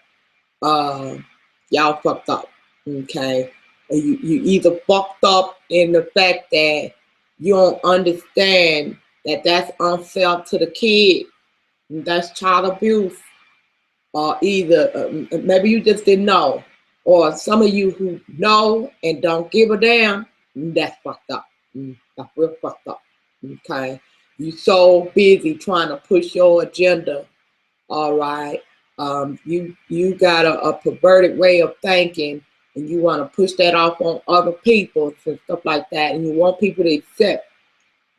Speaker 1: y'all fucked up. Okay. You either fucked up in the fact that you don't understand that that's unfair to the kid, that's child abuse, or either maybe you just didn't know, or some of you who know and don't give a damn, that's fucked up. That's real fucked up. Okay, you so busy trying to push your agenda. All right, you got a perverted way of thinking, and you want to push that off on other people and stuff like that, and you want people to accept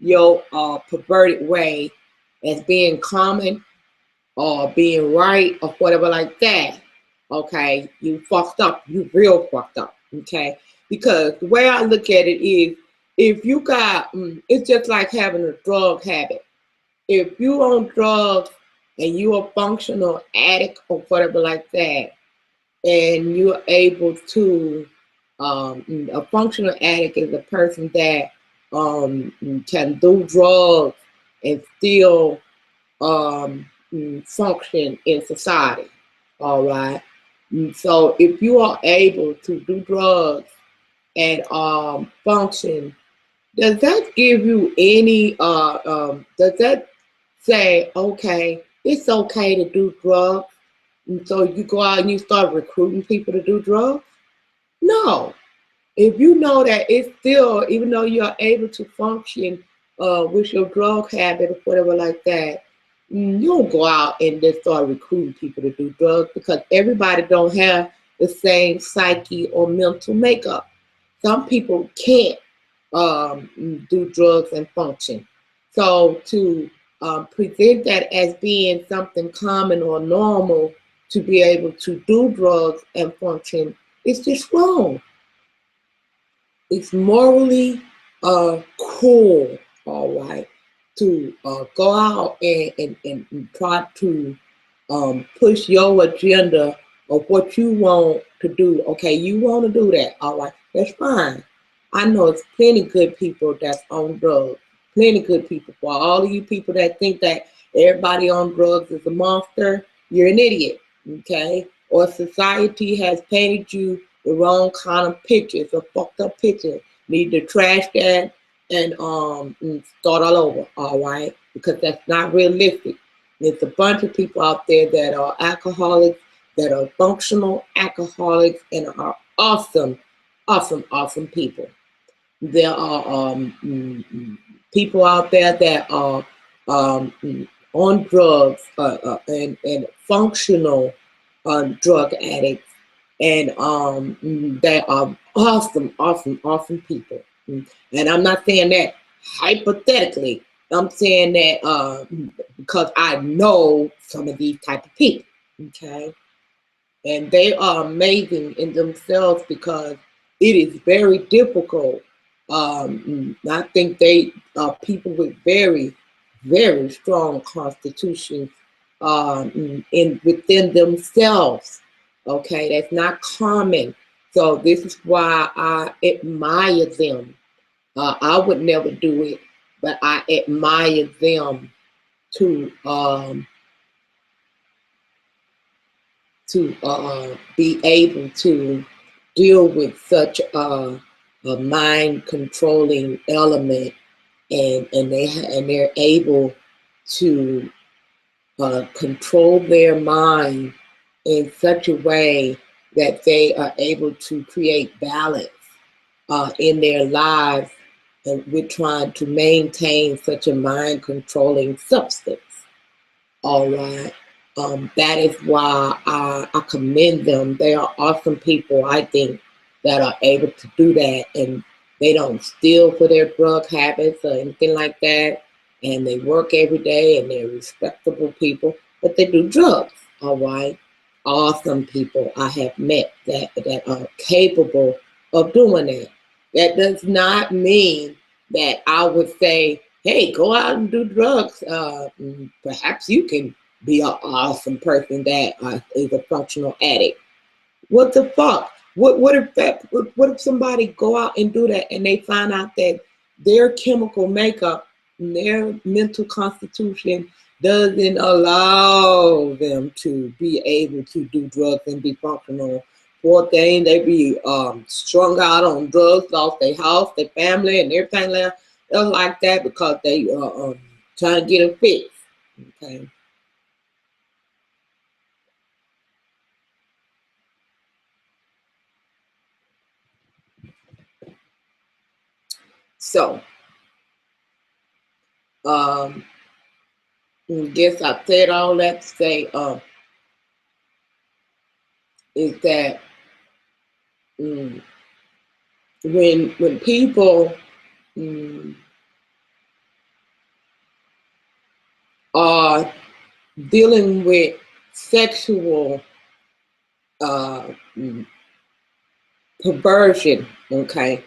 Speaker 1: your perverted way as being common or being right or whatever like that. Okay, you fucked up. You real fucked up. Okay, because the way I look at it is, if you got, it's just like having a drug habit. If you on drugs and you a functional addict or whatever like that, and you're able to, a functional addict is a person that can do drugs and still function in society. All right. So if you are able to do drugs and function, does that give you any does that say, okay, it's okay to do drugs, and so you go out and you start recruiting people to do drugs? No. If you know that it's still, even though you're able to function with your drug habit or whatever like that, you don't go out and just start recruiting people to do drugs, because everybody don't have the same psyche or mental makeup. Some people can't do drugs and function. So to present that as being something common or normal to be able to do drugs and function, it's just wrong. It's morally cruel, all right, to go out and try to push your agenda of what you want to do. Okay, you want to do that, all right, that's fine. I know it's plenty good people that's on drugs, plenty good people. For all of you people that think that everybody on drugs is a monster, you're an idiot, okay? Or society has painted you the wrong kind of pictures, a fucked up picture. Need to trash that and start all over, all right? Because that's not realistic. There's a bunch of people out there that are alcoholics, that are functional alcoholics, and are awesome, awesome, awesome people. There are people out there that are on drugs and functional drug addicts, and they are awesome, awesome, awesome people. And I'm not saying that hypothetically. I'm saying that because I know some of these type of people. Okay, and they are amazing in themselves, because it is very difficult I think they are people with very, very strong constitutions within themselves. Okay, that's not common. So this is why I admire them. I would never do it, but I admire them to be able to deal with such a mind controlling element, and they're able to control their mind in such a way that they are able to create balance in their lives, and we're trying to maintain such a mind controlling substance. All right. That is why I commend them. They are awesome people, I think, that are able to do that, and they don't steal for their drug habits or anything like that. And they work every day, and they're respectable people, but they do drugs. All right. Awesome people I have met that are capable of doing that. That does not mean that I would say, hey, go out and do drugs. Perhaps you can be an awesome person that is a functional addict. What the fuck? What if somebody go out and do that and they find out that their chemical makeup and their mental constitution doesn't allow them to be able to do drugs and be functional? Poor thing, they be strung out on drugs, lost their house, their family, and everything like that because they trying to get a fix. Okay. So, I guess I said all that to say is that um, when people are dealing with sexual perversion, okay,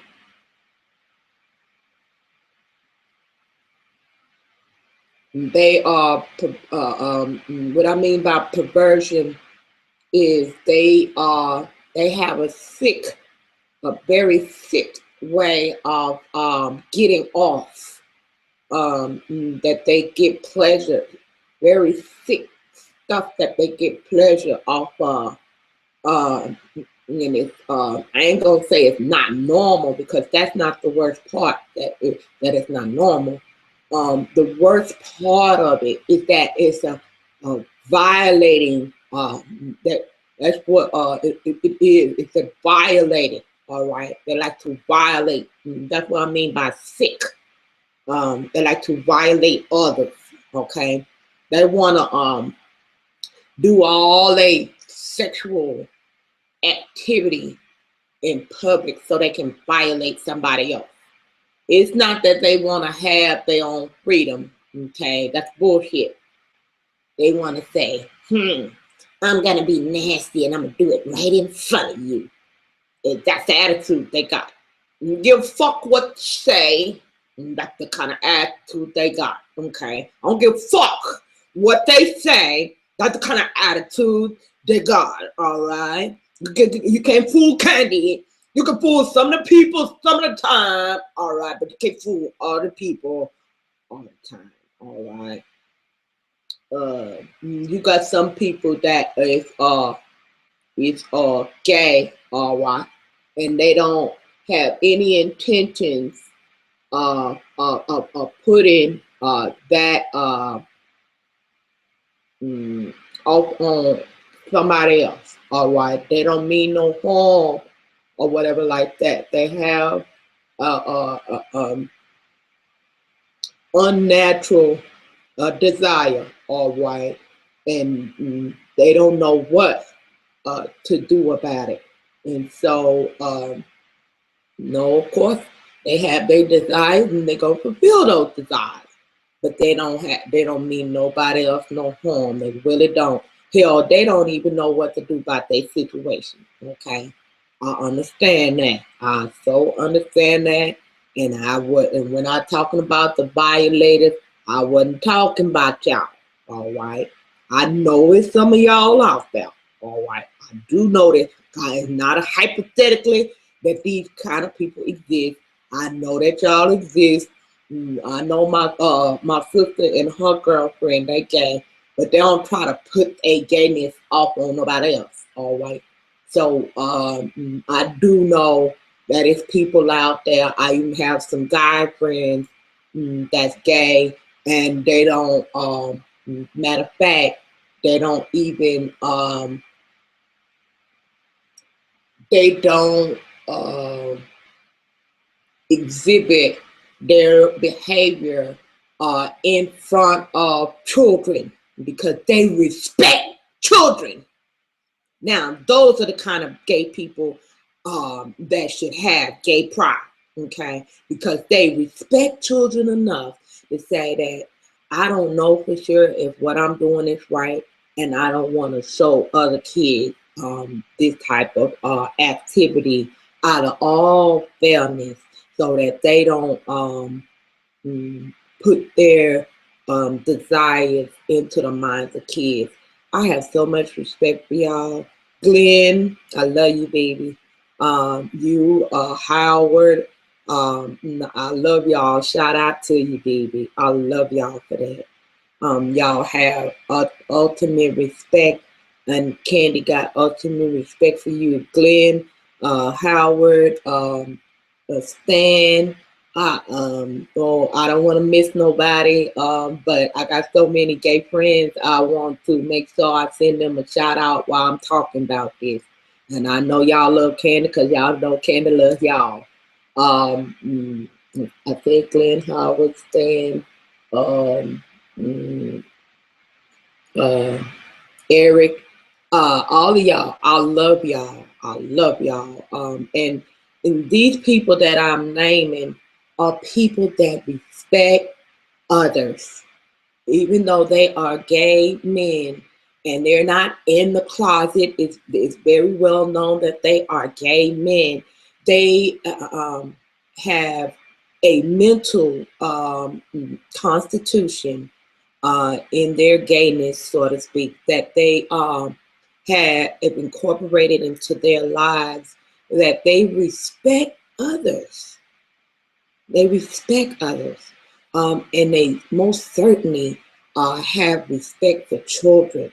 Speaker 1: they are what I mean by perversion is they have a very sick way of getting off, that they get pleasure, very sick stuff that they get pleasure off of. And it's, I ain't gonna say it's not normal because that's not the worst part, that it's not normal. The worst part of it is that it's a violating, that's what it is. It's a violating, all right? They like to violate. That's what I mean by sick. They like to violate others, okay? They want to do all a sexual activity in public so they can violate somebody else. It's not that they want to have their own freedom, okay? That's bullshit. They want to say, I'm going to be nasty and I'm going to do it right in front of you. That's the attitude they got. You give a fuck what you say. That's the kind of attitude they got, okay? I don't give a fuck what they say. That's the kind of attitude they got, all right? You can't fool Candy. You can fool some of the people some of the time, all right? But you can't fool all the people all the time, all right? You got some people that is gay, all right? And they don't have any intentions of putting that off on somebody else. All right, they don't mean no harm or whatever like that. They have unnatural desire. All right, and they don't know what to do about it. And so, no, of course, they have their desires and they go fulfill those desires. But they don't mean nobody else no harm. They really don't. Hell, they don't even know what to do about their situation. Okay, I understand that. I so understand that. And and when I talking about the violators, I wasn't talking about y'all. All right. I know it's some of y'all out there. All right. I do know that it's not a hypothetically that these kind of people exist. I know that y'all exist. I know my sister and her girlfriend, they gay, but they don't try to put a gayness off on nobody else. All right. So I do know that it's people out there. I even have some guy friends that's gay, and they don't. Matter of fact, they don't even. They don't exhibit their behavior in front of children because they respect children. Now, those are the kind of gay people that should have gay pride, okay? Because they respect children enough to say that I don't know for sure if what I'm doing is right, and I don't want to show other kids this type of activity out of all fairness so that they don't put their desires into the minds of kids. I have so much respect for y'all. Glenn, I love you, baby. You, Howard, I love y'all. Shout out to you, baby. I love y'all for that. Y'all have ultimate respect, and Candy got ultimate respect for you. Glenn, Howard, Stan. Oh, I don't want to miss nobody, but I got so many gay friends. I want to make sure I send them a shout out while I'm talking about this. And I know y'all love Candy because y'all know Candy loves y'all. I think Glenn, Howard, Stan, um, mm, uh, Eric, all of y'all. I love y'all. I love y'all. And these people that I'm naming are people that respect others, even though they are gay men and they're not in the closet. It's very well known that they are gay men. They have a mental constitution in their gayness, so to speak, that they have incorporated into their lives, that they respect others. They respect others. And they most certainly have respect for children.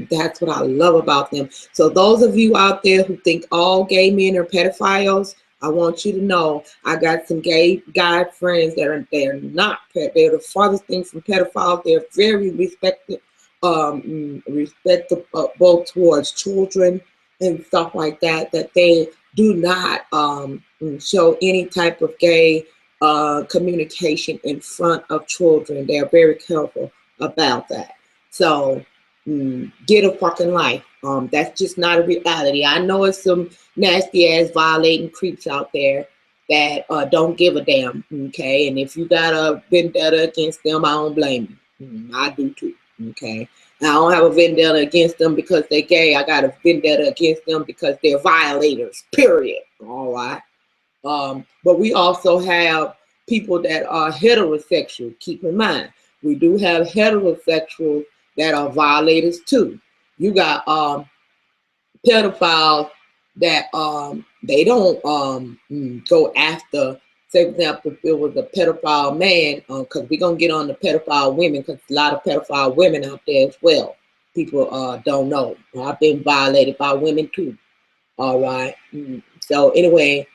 Speaker 1: That's what I love about them. So those of you out there who think all gay men are pedophiles, I want you to know I got some gay guy friends that they're not. They're the farthest thing from pedophiles. They're very respectable towards children and stuff like that. That they do not show any type of gay communication in front of children. They're very careful about that. So get a fucking life. That's just not a reality. I know it's some nasty ass violating creeps out there that don't give a damn. Okay, and if you got a vendetta against them, I don't blame you. I do too. Okay, I don't have a vendetta against them because they're gay. I got a vendetta against them because they're violators. Period. All right. But we also have people that are heterosexual. Keep in mind, we do have heterosexuals that are violators too. You got pedophiles that they don't go after. Say, for example, if it was a pedophile man, because we're gonna get on the pedophile women, because a lot of pedophile women out there as well. People don't know. I've been violated by women too. All right. So anyway.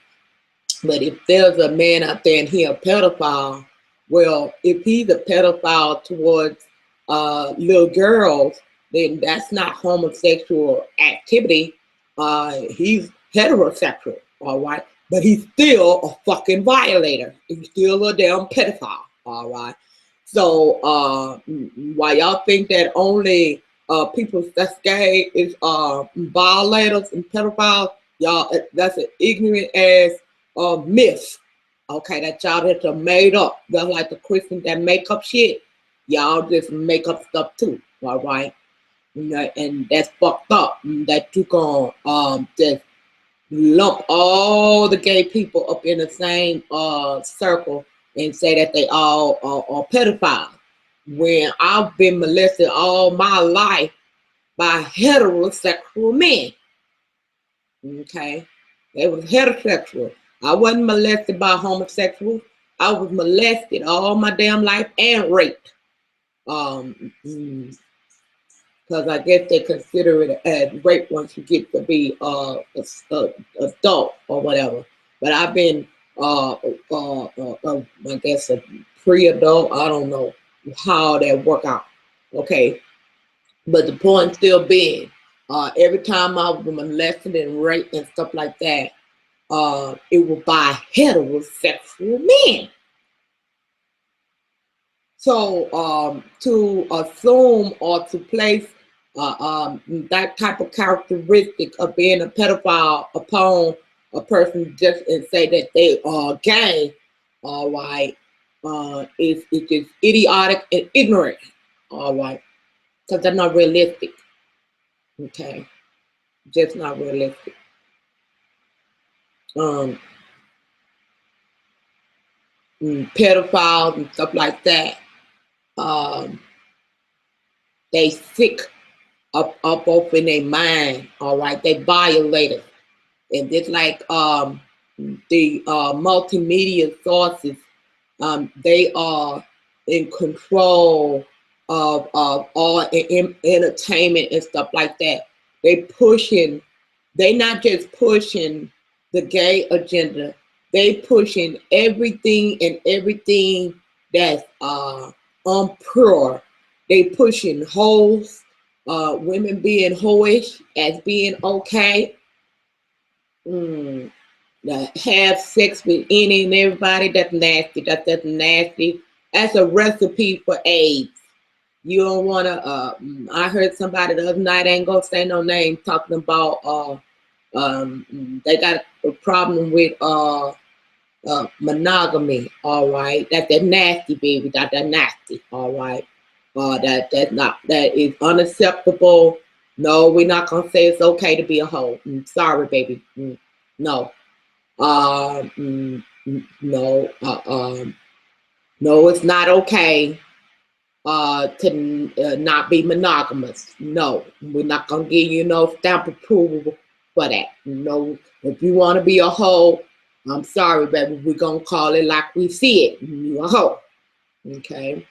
Speaker 1: But if there's a man out there and he a pedophile, well, if he's a pedophile towards little girls, then that's not homosexual activity. He's heterosexual, all right? But he's still a fucking violator. He's still a damn pedophile, all right? So why y'all think that only people that's gay is violators and pedophiles, y'all, that's an ignorant ass myth, okay, that y'all just are made up. That's like the Christians that make up shit. Y'all just make up stuff too, all right? And that's fucked up. That you can just lump all the gay people up in the same circle and say that they all are pedophiles. When I've been molested all my life by heterosexual men. Okay, they was heterosexual. I wasn't molested by homosexuals. I was molested all my damn life and raped. Because I guess they consider it as rape once you get to be adult or whatever. But I've been I guess a pre-adult. I don't know how that work out. Okay, but the point still being, every time I was molested and raped and stuff like that, it was by heterosexual men. So to assume or to place that type of characteristic of being a pedophile upon a person just and say that they are gay, all right, it's just idiotic and ignorant, all right, because they're not realistic. Okay, just not realistic. Pedophiles and stuff like that, they sick up off in their mind, all right, they violators. And just like the multimedia sources, they are in control of all entertainment and stuff like that. They not just pushing the gay agenda, they pushing everything and everything that's unpure. They pushing hoes, women being hoish as being okay. Have sex with any and everybody, that's nasty. That's nasty. That's a recipe for AIDS. You don't want to. I heard somebody the other night, I ain't gonna say no name, talking about they got a problem with monogamy. All right, that's nasty, baby. That's nasty. All right, that is unacceptable. No, we're not gonna say it's okay to be a hoe. Sorry, baby. No. No. No, it's not okay to not be monogamous. No, we're not gonna give you no stamp approval for that. No, if you want to be a hoe, I'm sorry, baby. We're gonna call it like we see it. You a hoe. Okay.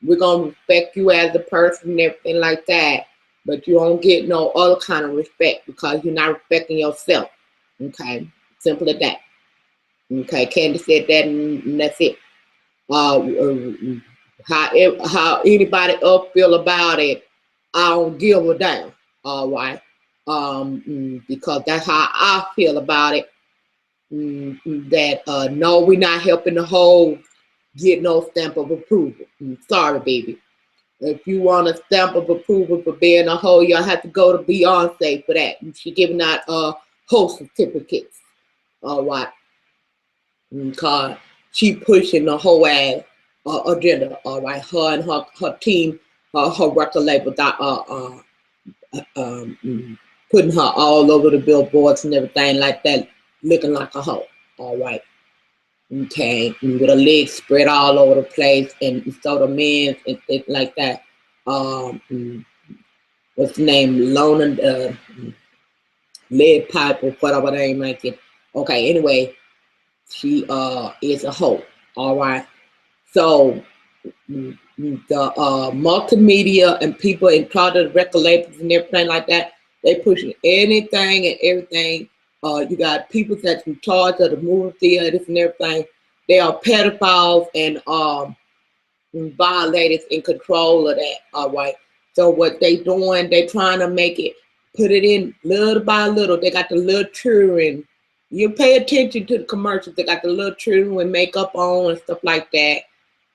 Speaker 1: We're gonna respect you as a person and everything like that, but you don't get no other kind of respect because you're not respecting yourself. Okay, simple as that. Okay, Candy said that, and that's it. How anybody else feel about it, I don't give a damn. All right, because that's how I feel about it. That no, we're not helping the whole get no stamp of approval. Sorry, baby. If you want a stamp of approval for being a hoe, you'll have to go to Beyonce for that. She giving out hoe certificates. All right. Because she pushing the whole ass agenda. All right. Her and her team, her record label, putting her all over the billboards and everything like that, looking like a hoe. All right. Okay, with her legs spread all over the place, and so the men and things like that. What's the name? Lona, lead pipe or whatever name like it. Okay, anyway, she is a hoe. All right, so the multimedia and people in charge of the record labels and everything like that, they pushing anything and everything. You got people that's in charge of the movie theaters and everything. They are pedophiles and violators in control of that. All right. So what they doing? They trying to make it, put it in little by little. They got the little children. You pay attention to the commercials. They got the little children with makeup on and stuff like that.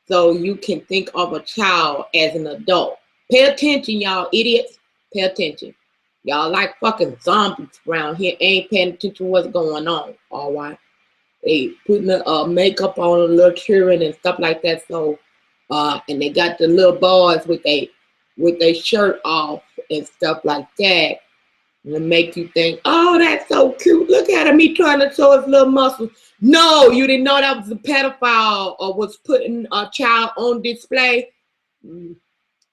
Speaker 1: So you can think of a child as an adult. Pay attention, y'all idiots. Pay attention. Y'all like fucking zombies around here. Ain't paying attention to what's going on. All right. They putting the makeup on the little children and stuff like that. So, and they got the little boys with their shirt off and stuff like that. and make you think, oh, that's so cute. Look at him, he trying to show his little muscles. No, you didn't know that was a pedophile or was putting a child on display.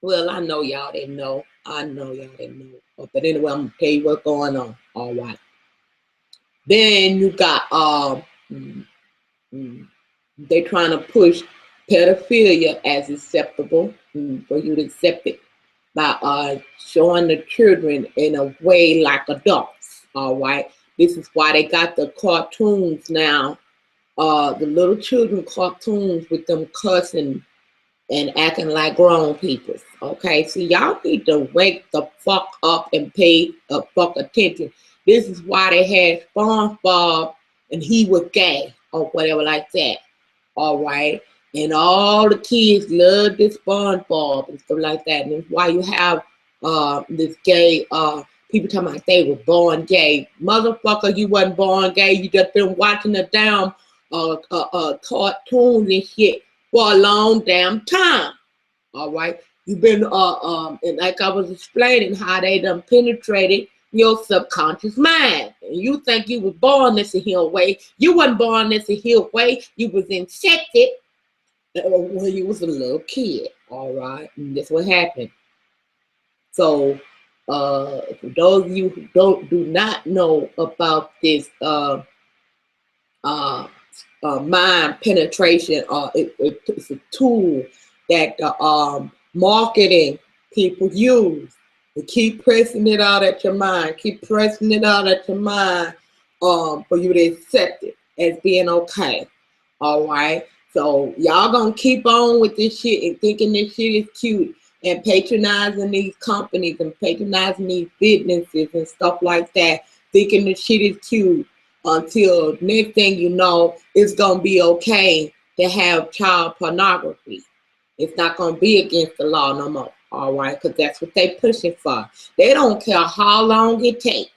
Speaker 1: Well, I know y'all didn't know. I know y'all didn't know. But anyway, I'm gonna tell you what's going on. All right. Then you got they trying to push pedophilia as acceptable for you to accept it by showing the children in a way like adults. All right. This is why they got the cartoons now, the little children cartoons with them cussing and acting like grown people. Okay, see, y'all need to wake the fuck up and pay fuck attention. This is why they had SpongeBob and he was gay or whatever like that. All right, and all the kids love this SpongeBob and stuff like that. And that's why you have this gay people talking about they were born gay. Motherfucker, you wasn't born gay. You just been watching the damn cartoons and shit for a long damn time. All right, you've been and like I was explaining how they done penetrated your subconscious mind, and you think you was born this here way. You wasn't born this here way. You was infected when you was a little kid. All right, and that's what happened. So for those of you who do not know about this mind penetration, it's a tool that the marketing people use to keep pressing it out at your mind, keep pressing it out at your mind for you to accept it as being okay. All right, so y'all gonna keep on with this shit and thinking this shit is cute and patronizing these companies and patronizing these businesses and stuff like that, thinking this shit is cute, until next thing you know, it's gonna be okay to have child pornography. It's not gonna be against the law no more. All right, because that's what they pushing for. They don't care how long it takes.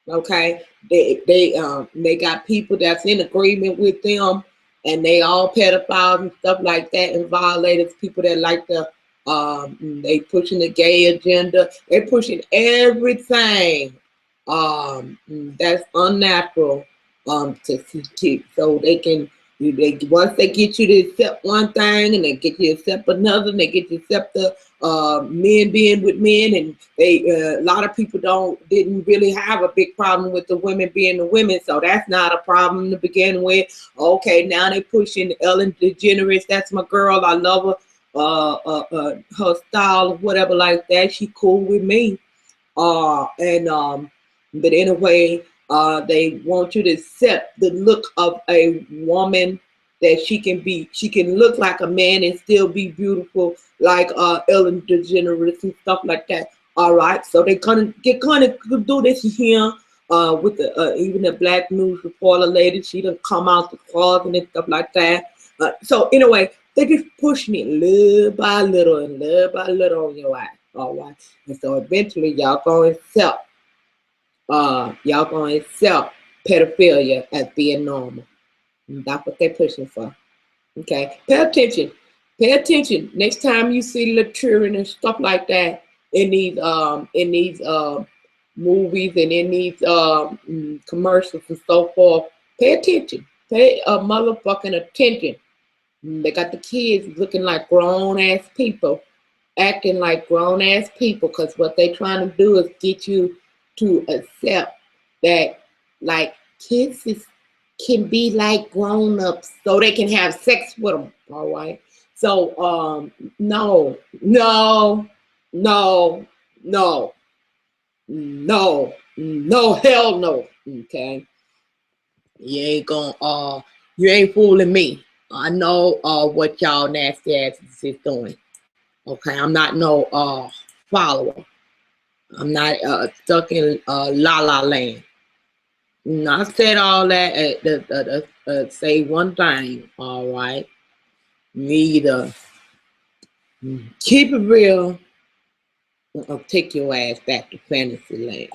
Speaker 1: Okay, they got people that's in agreement with them, and they all pedophiles and stuff like that, and violators. People that like the they pushing the gay agenda. They pushing everything that's unnatural to keep, so they can. Once they get you to accept one thing, and they get you to accept another, and they get you to accept the men being with men, and they a lot of people didn't really have a big problem with the women being the women, so that's not a problem to begin with. Okay, now they pushing Ellen DeGeneres. That's my girl. I love her. Her style, whatever like that. She cool with me. But anyway, they want you to accept the look of a woman, that she can look like a man and still be beautiful, like Ellen DeGeneres and stuff like that. All right, so they're gonna do this here with the even the Black News Reporter lady. She done come out the closet and stuff like that. So anyway, they just pushing it little by little and little by little on your eye. All right, and so eventually y'all gonna accept. Y'all gonna accept pedophilia as being normal. That's what they're pushing for. Okay, pay attention. Pay attention. Next time you see little children and stuff like that in these movies and in these commercials and so forth, pay attention. Pay a motherfucking attention. They got the kids looking like grown ass people, acting like grown ass people, because what they trying to do is get you to accept that like kids can be like grown-ups, so they can have sex with them. All right, so no, hell no. Okay, you ain't fooling me. I know what y'all nasty asses is doing. Okay, I'm not no follower. I'm not stuck in la la land. I said all that say one thing. All right, you either keep it real or take your ass back to fantasy land.